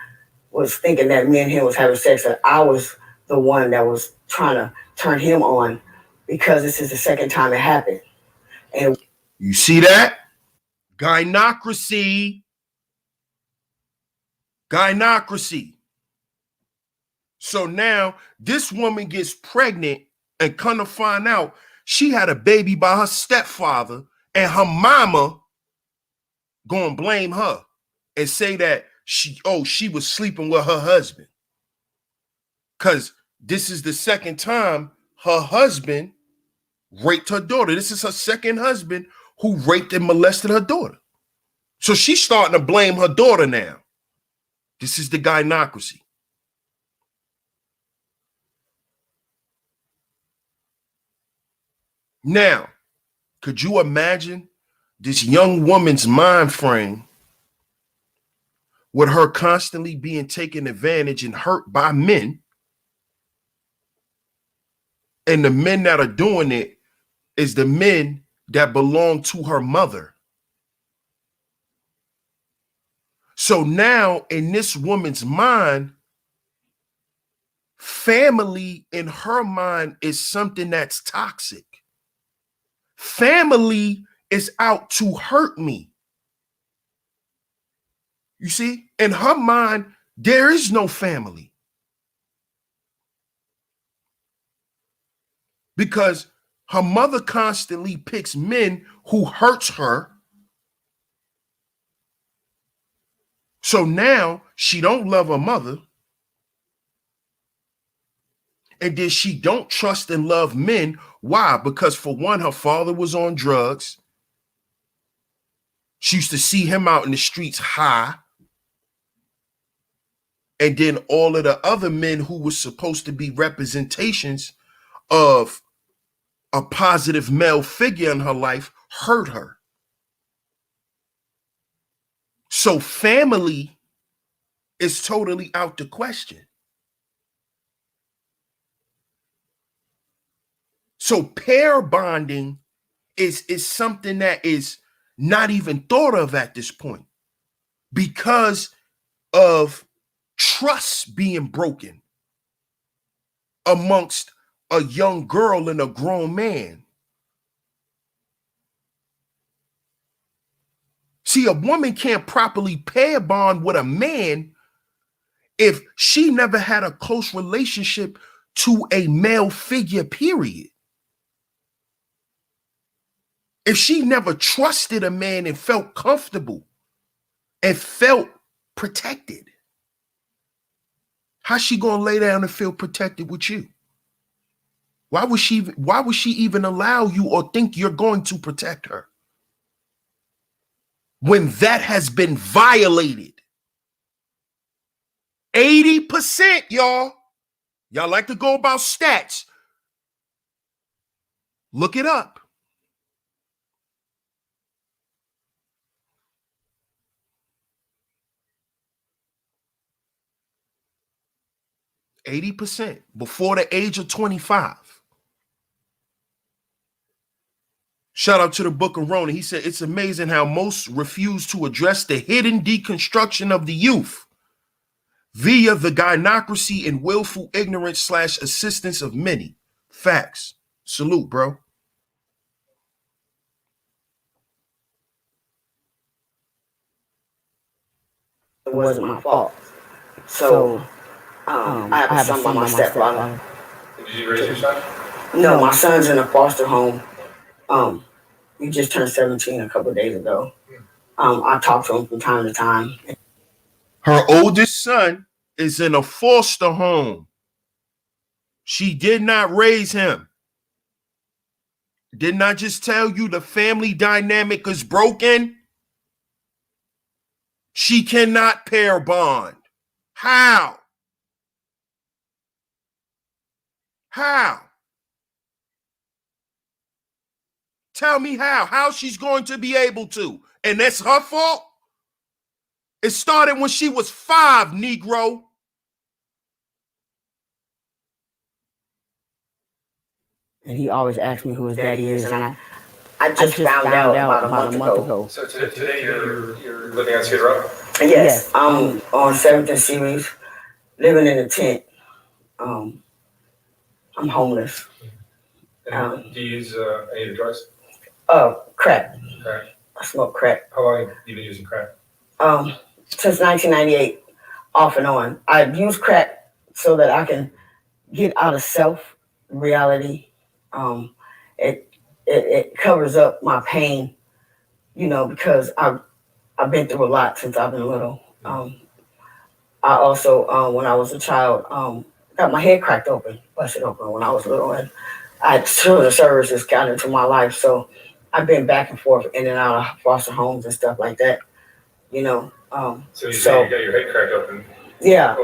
was thinking that me and him was having sex, that I was the one that was trying to turn him on because this is the second time it happened. And you see that? Gynocracy. Gynocracy. So now this woman gets pregnant and come to find out she had a baby by her stepfather, and her mama gonna blame her and say that she was sleeping with her husband. Because this is the second time her husband raped her daughter. This is her second husband who raped and molested her daughter. So she's starting to blame her daughter now. This is the gynocracy. Now, could you imagine this young woman's mind frame with her constantly being taken advantage and hurt by men, and the men that are doing it is the men that belong to her mother? So now in this woman's mind, family in her mind is something that's toxic. Family is out to hurt me. You see, in her mind, there is no family. Because her mother constantly picks men who hurts her. So now she don't love her mother. And then she don't trust and love men. Why? Because for one, her father was on drugs. She used to see him out in the streets high. And then all of the other men who were supposed to be representations of a positive male figure in her life hurt her. So family is totally out the question. So pair bonding is something that is not even thought of at this point because of trust being broken amongst a young girl and a grown man. See, a woman can't properly pair bond with a man if she never had a close relationship to a male figure, period. If she never trusted a man and felt comfortable and felt protected, how's she gonna lay down and feel protected with you? Why would she even allow you or think you're going to protect her when that has been violated? 80%, y'all. Y'all like to go about stats. Look it up. %, before the age of 25. Shout out to the Book of Rona. He said, it's amazing how most refuse to address the hidden deconstruction of the youth via the gynocracy and willful ignorance / assistance of many. Facts. Salute, bro. It wasn't my fault. So, I have a son by my stepfather. Did you raise your son? No, my son's in a foster home. He just turned 17 a couple of days ago. I talk to him from time to time. Her oldest son is in a foster home. She did not raise him. Didn't I just tell you the family dynamic is broken? She cannot pair bond. How? How? Tell me how. How she's going to be able to. And that's her fault? It started when she was 5, Negro. And he always asks me who his daddy is, and I just found out about a month ago. So today you're living on Skid Row? Yes, I'm on 7th and Series, living in a tent. I'm homeless. And do you use any drugs? Crack. Crack. I smoke crack. How long have you been using crack? Since 1998, off and on. I use crack so that I can get out of self-reality. It covers up my pain, you know, because I've been through a lot since I've been little. I also, when I was a child, got my head cracked open, busted open when I was little, and children's services got into my life, so I've been back and forth in and out of foster homes and stuff like that, you know. So you say you got your head cracked open? Yeah.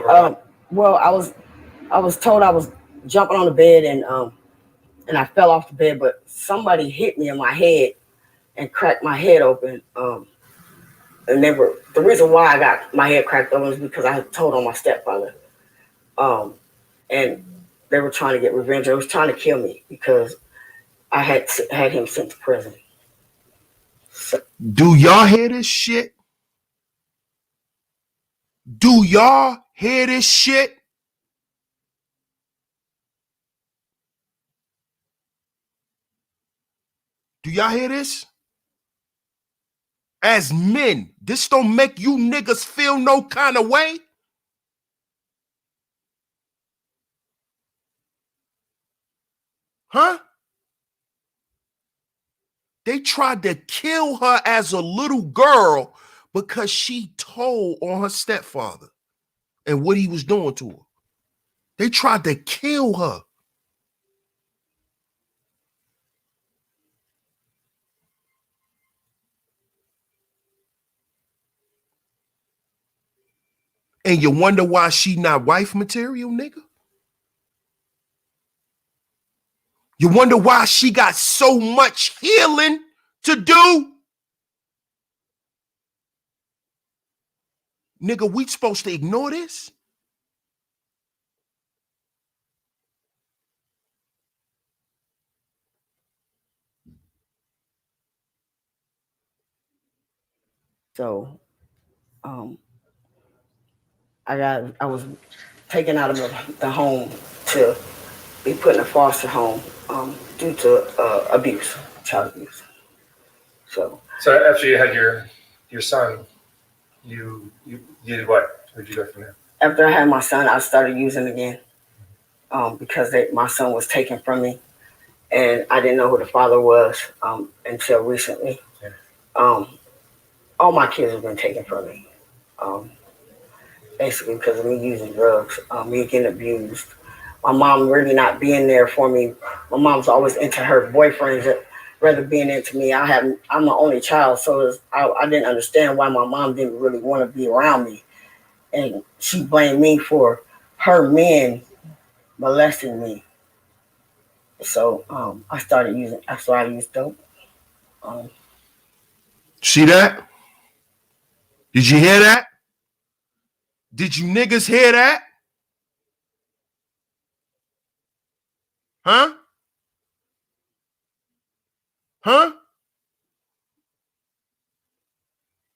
Well, I was told I was jumping on the bed and I fell off the bed, but somebody hit me in my head and cracked my head open. And the reason why I got my head cracked open is because I had told on my stepfather. And they were trying to get revenge. They was trying to kill me because I had him sent to prison. So, do y'all hear this shit? Do y'all hear this shit? Do y'all hear this? As men, this don't make you niggas feel no kind of way? Huh? They tried to kill her as a little girl because she told on her stepfather and what he was doing to her. They tried to kill her. And you wonder why she not wife material, nigga? You wonder why she got so much healing to do? Nigga, we supposed to ignore this? So, I was taken out of the home to be put in a foster home due to abuse, child abuse. So after you had your son, you did what? Where'd you go from there? After I had my son, I started using again because my son was taken from me, and I didn't know who the father was until recently. All my kids have been taken from me, basically because of me using drugs, me getting abused. My mom really not being there for me. My mom's always into her boyfriends rather being into me. I'm the only child, so I didn't understand why my mom didn't really want to be around me, and she blamed me for her men molesting me. So I started using. That's why I used dope. See that? Did you hear that? Did you niggas hear that? Huh? Huh?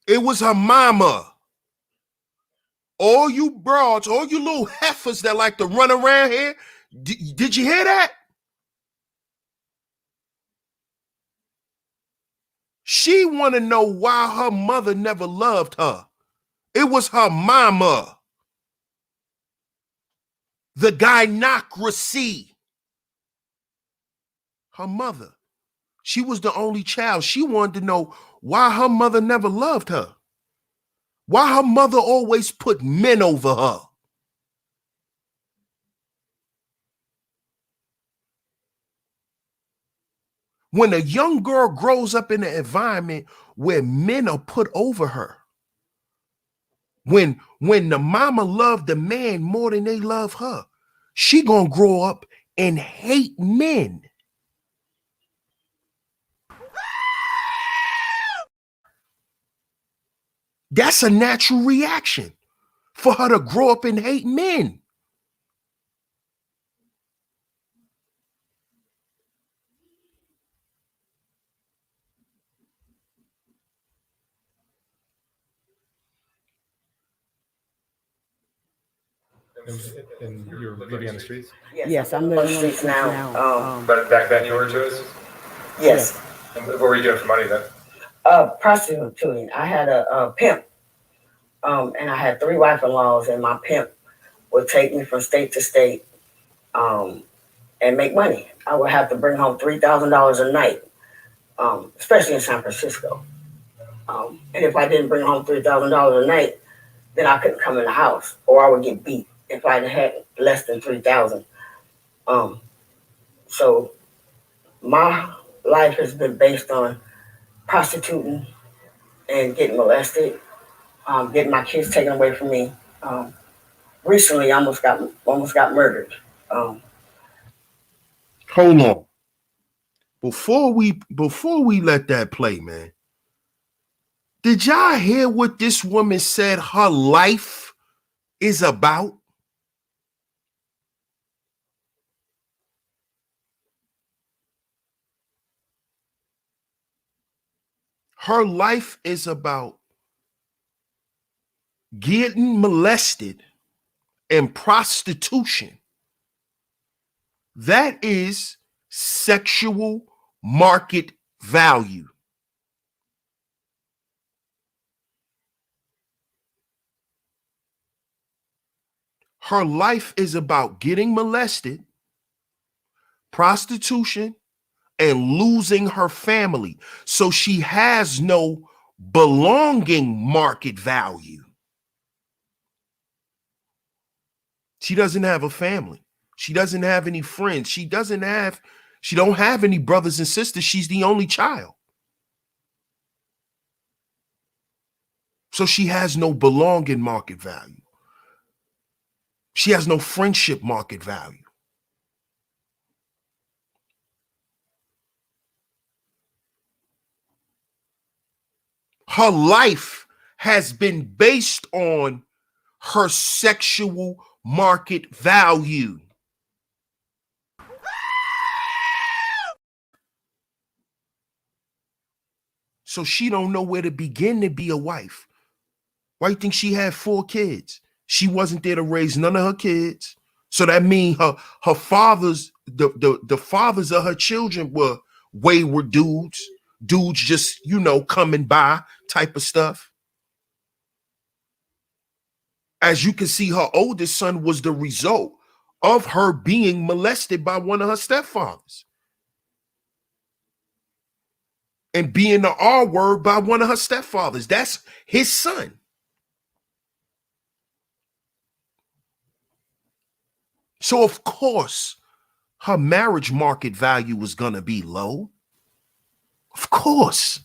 It was her mama. All you broads, all you little heifers that like to run around here, did you hear that? She want to know why her mother never loved her. It was her mama. The gynocracy. Her mother. She was the only child. She wanted to know why her mother never loved her. Why her mother always put men over her. When a young girl grows up in an environment where men are put over her, when the mama loved the man more than they love her, she gonna grow up and hate men. That's a natural reaction for her to grow up and hate men. And you're living on the streets? Yes, I'm living on the streets now. But back then you were too? Yes. And what were you doing for money then? Prostituting. I had a pimp, and I had 3 wife-in-laws, and my pimp would take me from state to state, and make money. I would have to bring home $3,000 a night, especially in San Francisco. And if I didn't bring home $3,000 a night, then I couldn't come in the house, or I would get beat if I had less than 3,000. So my life has been based on prostituting and getting molested, getting my kids taken away from me. Recently, I almost got murdered. Hold on. Before we let that play, man, did y'all hear what this woman said her life is about? Her life is about getting molested and prostitution. That is sexual market value. Her life is about getting molested, prostitution, and losing her family. So she has no belonging market value. She doesn't have a family. She doesn't have any friends. She don't have any brothers and sisters. She's the only child. So she has no belonging market value. She has no friendship market value. Her life has been based on her sexual market value. So she don't know where to begin to be a wife. Why do you think she had 4 kids? She wasn't there to raise none of her kids. So that means her fathers, the fathers of her children were wayward dudes just, coming by type of stuff. As you can see, her oldest son was the result of her being molested by one of her stepfathers and being the R word by one of her stepfathers. That's his son. So of course, her marriage market value was going to be low. Of course.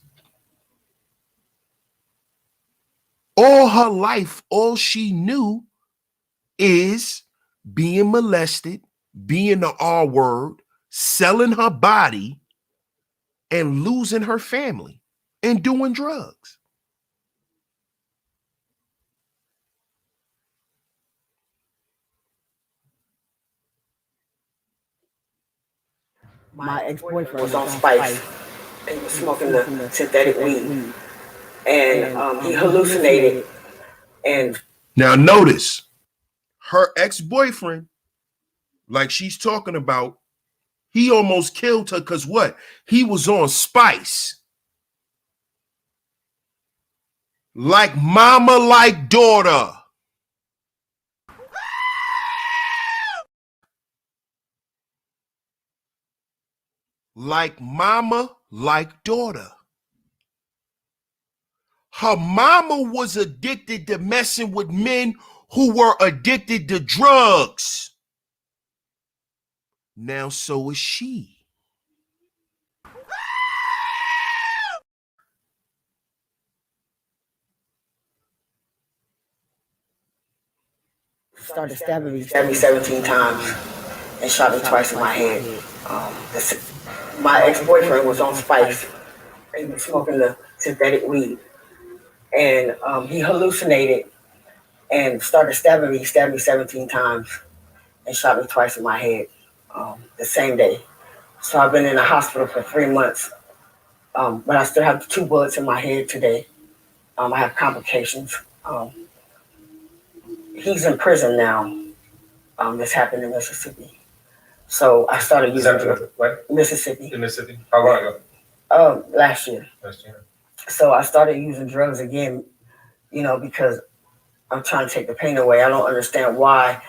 All her life, all she knew is being molested, being the R word, selling her body, and losing her family and doing drugs. My ex-boyfriend was on spikes. He was smoking the synthetic weed. And he hallucinated. And now notice, her ex-boyfriend, like she's talking about, he almost killed her because what? He was on spice. Like mama, like daughter. Like mama, like daughter. Her mama was addicted to messing with men who were addicted to drugs. Now so is she. started stabbing me 17 times and shot me twice in my head. My ex-boyfriend was on spikes. He was smoking the synthetic weed. And he hallucinated and started stabbing me, stabbed me 17 times and shot me twice in my head the same day. So I've been in the hospital for 3 months, but I still have 2 bullets in my head today. I have complications. He's in prison now. This happened in Mississippi. So I started using Mississippi. In Mississippi? How long ago? Last year. So I started using drugs again, because I'm trying to take the pain away. I don't understand why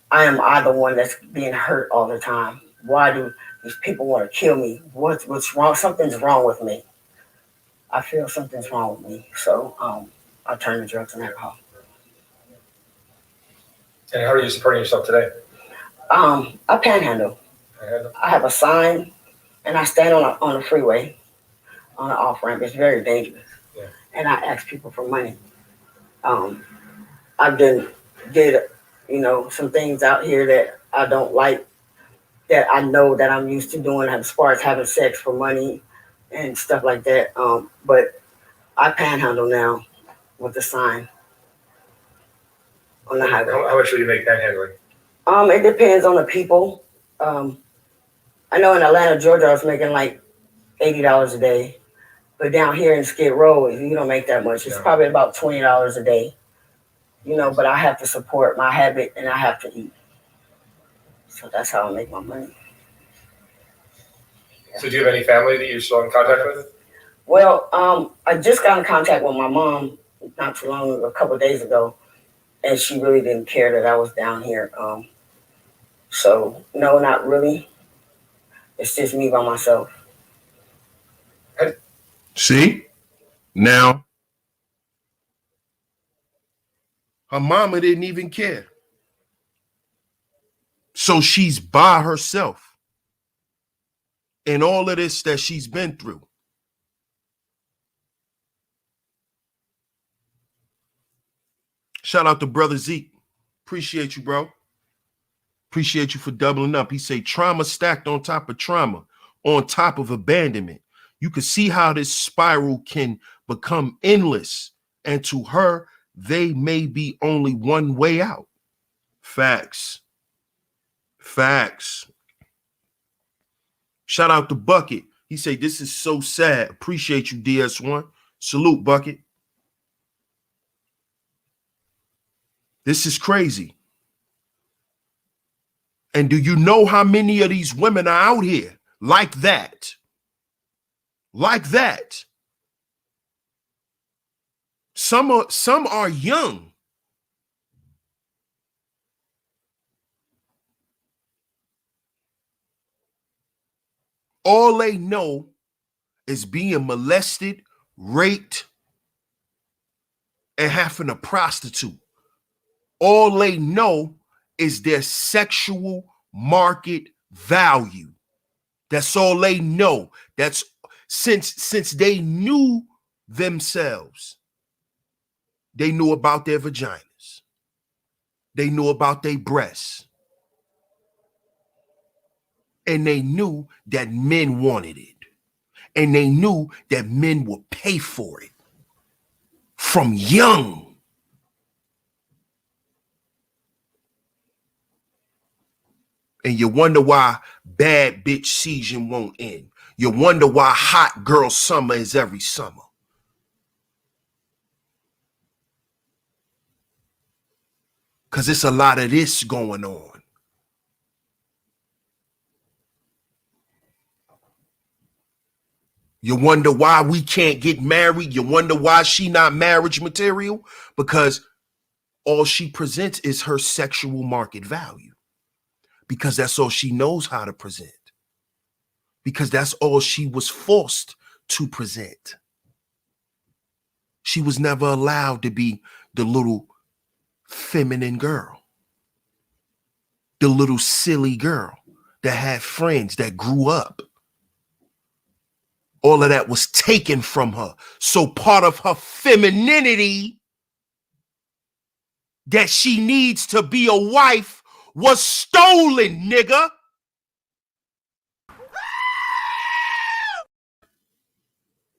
I the one that's being hurt all the time. Why do these people want to kill me? What's wrong? Something's wrong with me. I feel something's wrong with me. So I turn to drugs and alcohol. And how are you supporting yourself today? I panhandle. I have a sign, and I stand on a freeway, on an off ramp. It's very dangerous, and I ask people for money. I've did some things out here that I don't like, that I know that I'm used to doing, as far as having sex for money and stuff like that. But I panhandle now with the sign on the highway. How much will you make panhandling? It depends on the people. I know in Atlanta, Georgia, I was making like $80 a day. But down here in Skid Row, you don't make that much. It's probably about $20 a day. But I have to support my habit and I have to eat. So that's how I make my money. So do you have any family that you're still in contact with? Well, I just got in contact with my mom not too long, a couple of days ago, and she really didn't care that I was down here. So no, not really. It's just me by myself. See? Now, her mama didn't even care. So she's by herself in all of this that she's been through. Shout out to Brother Zeke. Appreciate you, bro. Appreciate you for doubling up. He say trauma stacked on top of trauma, on top of abandonment. You can see how this spiral can become endless. And to her, they may be only one way out. Facts. Facts. Shout out to Bucket. He say, this is so sad. Appreciate you, DS1. Salute, Bucket. This is crazy. And do you know how many of these women are out here like that? Like that. Some are young. All they know is being molested, raped, and having a prostitute. All they know is their sexual market value. That's all they know. That's since they knew themselves. They knew about their vaginas. They knew about their breasts. And they knew that men wanted it. And they knew that men would pay for it from young. And you wonder why bad bitch season won't end. You wonder why hot girl summer is every summer. Because it's a lot of this going on. You wonder why we can't get married. You wonder why she not marriage material. Because all she presents is her sexual market value. Because that's all she knows how to present. Because that's all she was forced to present. She was never allowed to be the little feminine girl. The little silly girl that had friends that grew up. All of that was taken from her. So part of her femininity that she needs to be a wife was stolen, nigga.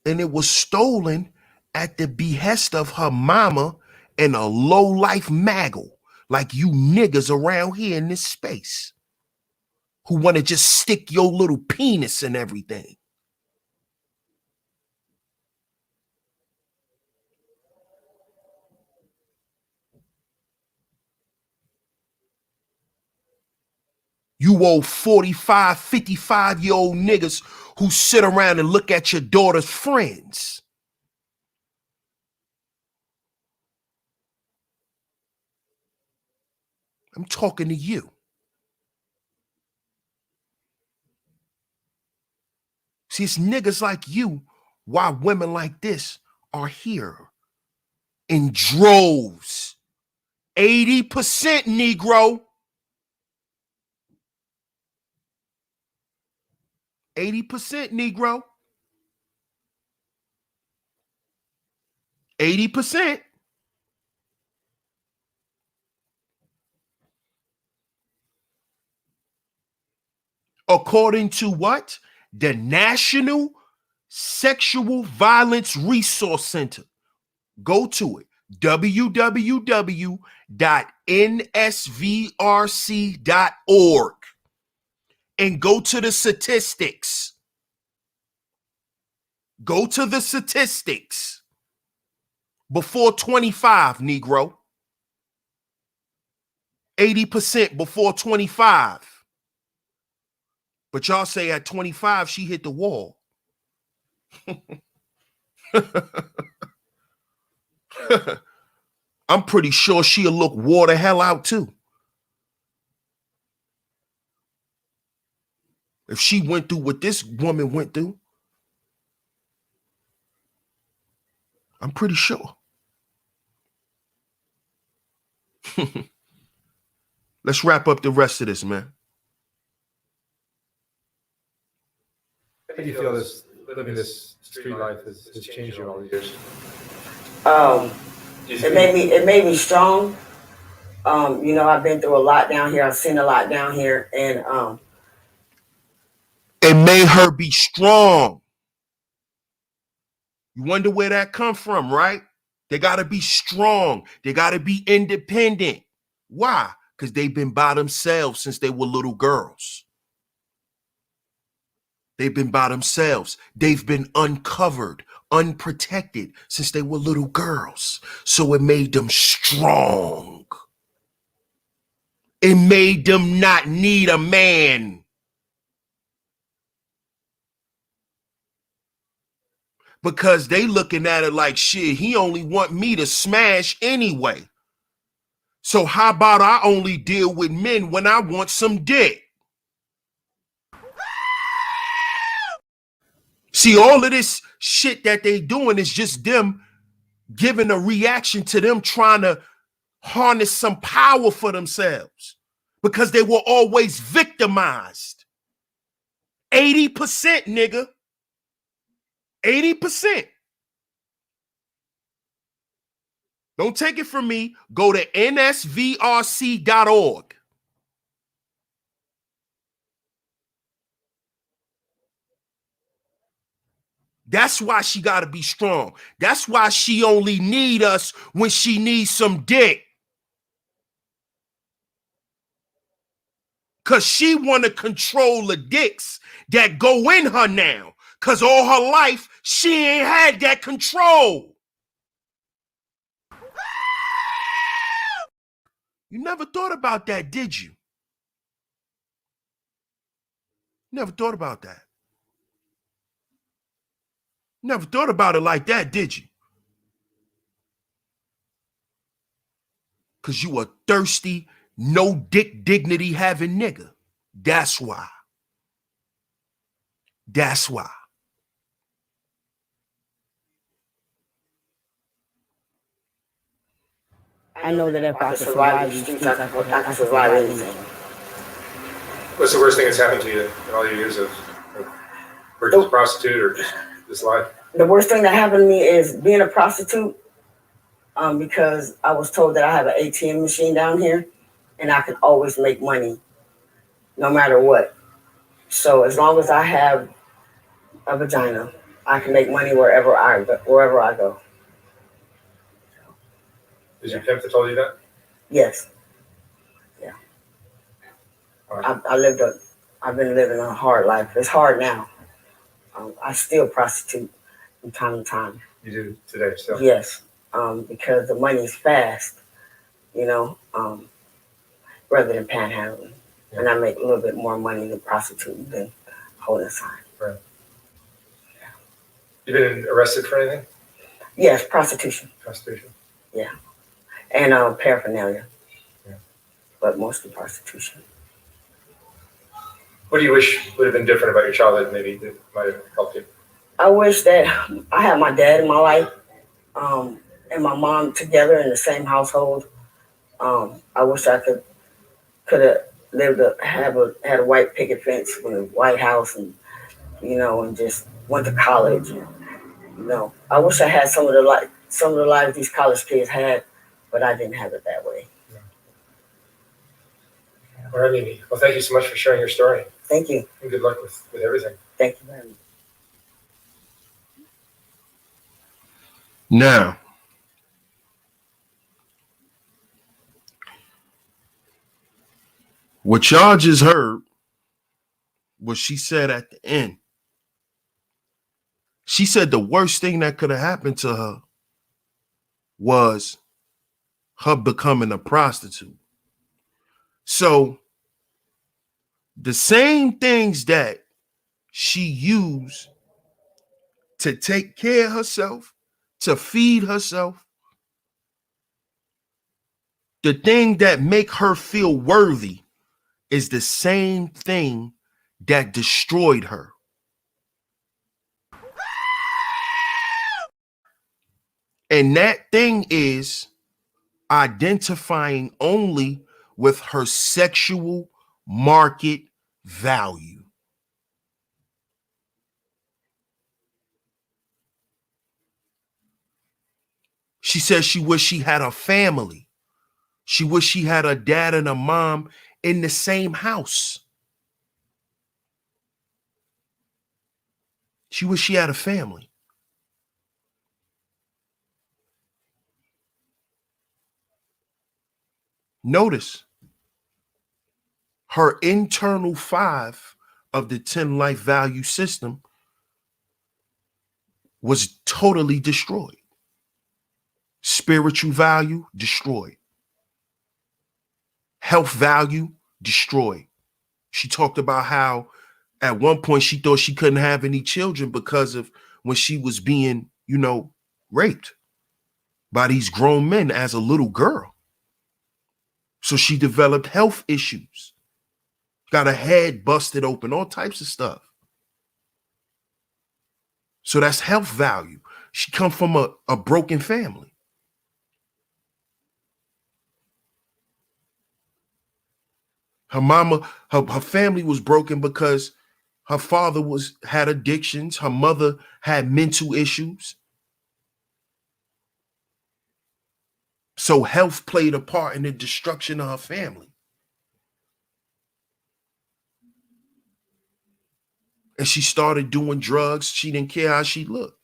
And it was stolen at the behest of her mama and a low-life maggle like you niggas around here in this space who want to just stick your little penis in everything. You old 45, 55-year-old niggas who sit around and look at your daughter's friends. I'm talking to you. See, it's niggas like you why women like this are here in droves. 80% Negro. 80% Negro. 80%. According to what? The National Sexual Violence Resource Center. Go to it. www.nsvrc.org and go to the statistics. Go to the statistics before 25, Negro. 80% before 25. But y'all say at 25, she hit the wall. I'm pretty sure she'll look wore the hell out too. If she went through what this woman went through, I'm pretty sure. Let's wrap up the rest of this, man. How do you feel this living this street life has changed you all the years? It made me strong. You know, I've been through a lot down here. I've seen a lot down here, and it made her be strong. You wonder where that come from, right? They got to be strong. They got to be independent. Why? Because they've been by themselves since they were little girls. They've been by themselves. They've been uncovered, unprotected since they were little girls. So it made them strong. It made them not need a man. Because they looking at it like, shit, he only want me to smash anyway. So how about I only deal with men when I want some dick? See, all of this shit that they doing is just them giving a reaction to them trying to harness some power for themselves because they were always victimized. 80%, nigga. 80%. Don't take it from me. Go to nsvrc.org. That's why she got to be strong. That's why she only need us when she needs some dick. Because she want to control the dicks that go in her now. Because all her life, she ain't had that control. You never thought about that, did you? Never thought about that. Never thought about it like that, did you? Because you a thirsty, no dick dignity having nigga. That's why. That's why. I know that if I could survive these streets, I could survive anything. What's the worst thing that's happened to you in all your years of working as a prostitute or just this life? The worst thing that happened to me is being a prostitute, because I was told that I have an ATM machine down here and I can always make money no matter what. So as long as I have a vagina, I can make money wherever I go. Is your pimp that told you that? Yes. Yeah. I've been living a hard life. It's hard now. I still prostitute from time to time. You do today still? Yes. Because the money's fast, rather than panhandling. Yeah. And I make a little bit more money than prostituting than holding a sign. Right. Yeah. You been arrested for anything? Yes, prostitution. Prostitution? Yeah. And paraphernalia. Yeah. But mostly prostitution. What do you wish would have been different about your childhood, maybe, that might have helped you? I wish that I had my dad in my life, and my mom together in the same household. I wish I could have lived had a white picket fence with a White House, and and just went to college. I wish I had some of the lives these college kids had, but I didn't have it that way. No. All right, Mimi. Well, thank you so much for sharing your story. Thank you. And good luck with everything. Thank you very much. Now, what y'all just heard, what she said at the end. She said the worst thing that could have happened to her was her becoming a prostitute. So the same things that she used to take care of herself, to feed herself, the thing that make her feel worthy is the same thing that destroyed her. And that thing is identifying only with her sexual market value. She says she wished she had a family. She wished she had a dad and a mom in the same house. She wished she had a family. Notice her internal 5 of the 10 life value system was totally destroyed. Spiritual value, destroyed. Health value, destroyed. She talked about how at one point she thought she couldn't have any children because of when she was being, raped by these grown men as a little girl. So she developed health issues, got her head busted open, all types of stuff. So that's health value. She come from a broken family. Her mama, her family was broken because her father had addictions. Her mother had mental issues. So health played a part in the destruction of her family. And she started doing drugs. She didn't care how she looked.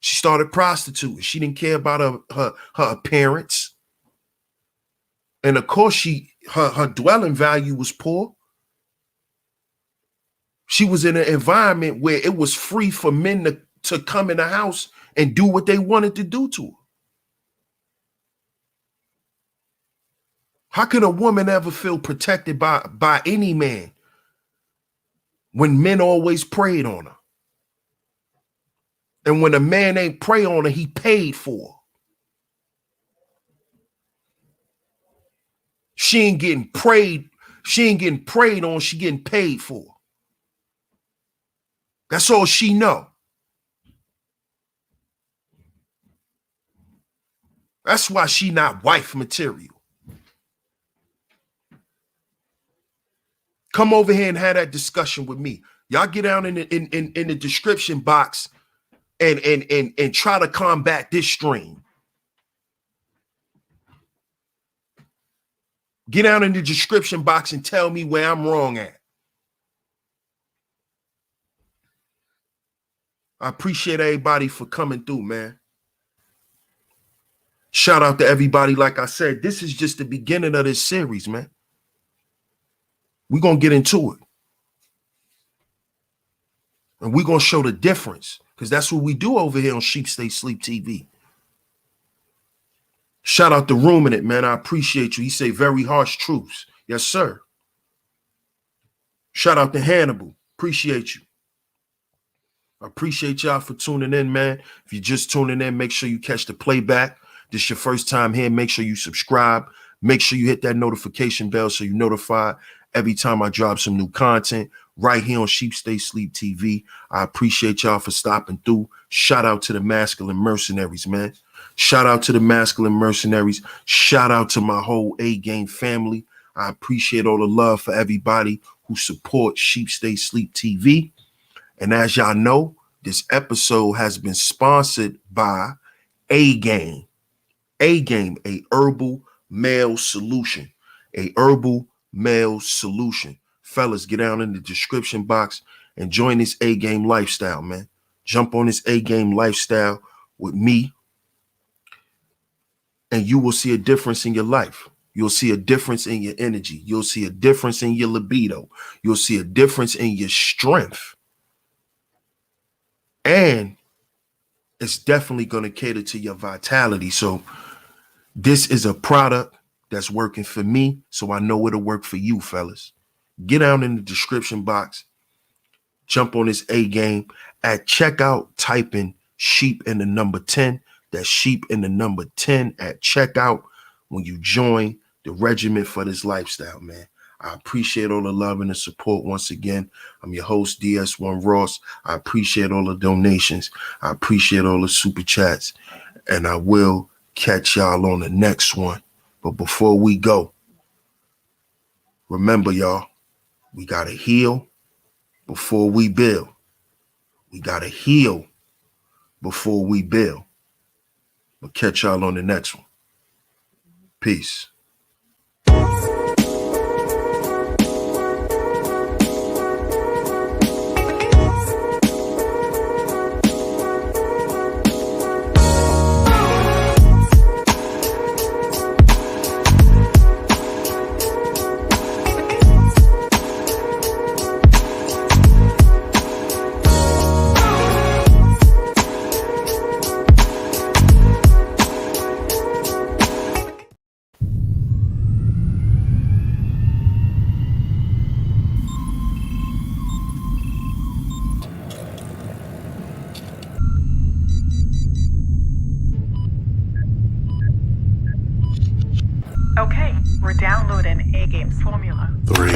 She started prostituting. She didn't care about her appearance. And of course, her dwelling value was poor. She was in an environment where it was free for men to come in the house and do what they wanted to do to her. How can a woman ever feel protected by any man when men always preyed on her? And when a man ain't prey on her, he paid for her. She ain't getting preyed on, she getting paid for. That's all she know. That's why she not wife material. Come over here and have that discussion with me. Y'all get down in the description box and try to combat this stream. Get down in the description box and tell me where I'm wrong at. I appreciate everybody for coming through, man. Shout out to everybody. Like I said, this is just the beginning of this series, man. We're going to get into it. And we're going to show the difference because that's what we do over here on Sheep Stay Sleep TV. Shout out to Room in It, man. I appreciate you. He say very harsh truths. Yes, sir. Shout out to Hannibal. Appreciate you. I appreciate y'all for tuning in, man. If you're just tuning in, make sure you catch the playback. This is your first time here. Make sure you subscribe. Make sure you hit that notification bell so you're notified every time I drop some new content right here on Sheep Stay Sleep TV. I appreciate y'all for stopping through. Shout out to the masculine mercenaries, man. Shout out to the masculine mercenaries. Shout out to my whole A-Game family. I appreciate all the love for everybody who supports Sheep Stay Sleep TV. And as y'all know, this episode has been sponsored by A-Game. A-Game, a herbal male solution. A herbal male solution. Fellas, get down in the description box and join this A-Game lifestyle, man. Jump on this A-Game lifestyle with me, and you will see a difference in your life. You'll see a difference in your energy. You'll see a difference in your libido. You'll see a difference in your strength. And it's definitely going to cater to your vitality. So this is a product that's working for me, so I know it'll work for you, fellas. Get down in the description box. Jump on this A-Game. At checkout, type in sheep and the number 10. That's sheep and the number 10 at checkout when you join the regiment for this lifestyle, man. I appreciate all the love and the support once again. I'm your host, DS1 Ross. I appreciate all the donations. I appreciate all the super chats. And I will catch y'all on the next one. But before we go, remember, y'all, we got to heal before we build. We got to heal before we build. We'll catch y'all on the next one. Peace. Okay, we're downloading A-Game's formula. 3,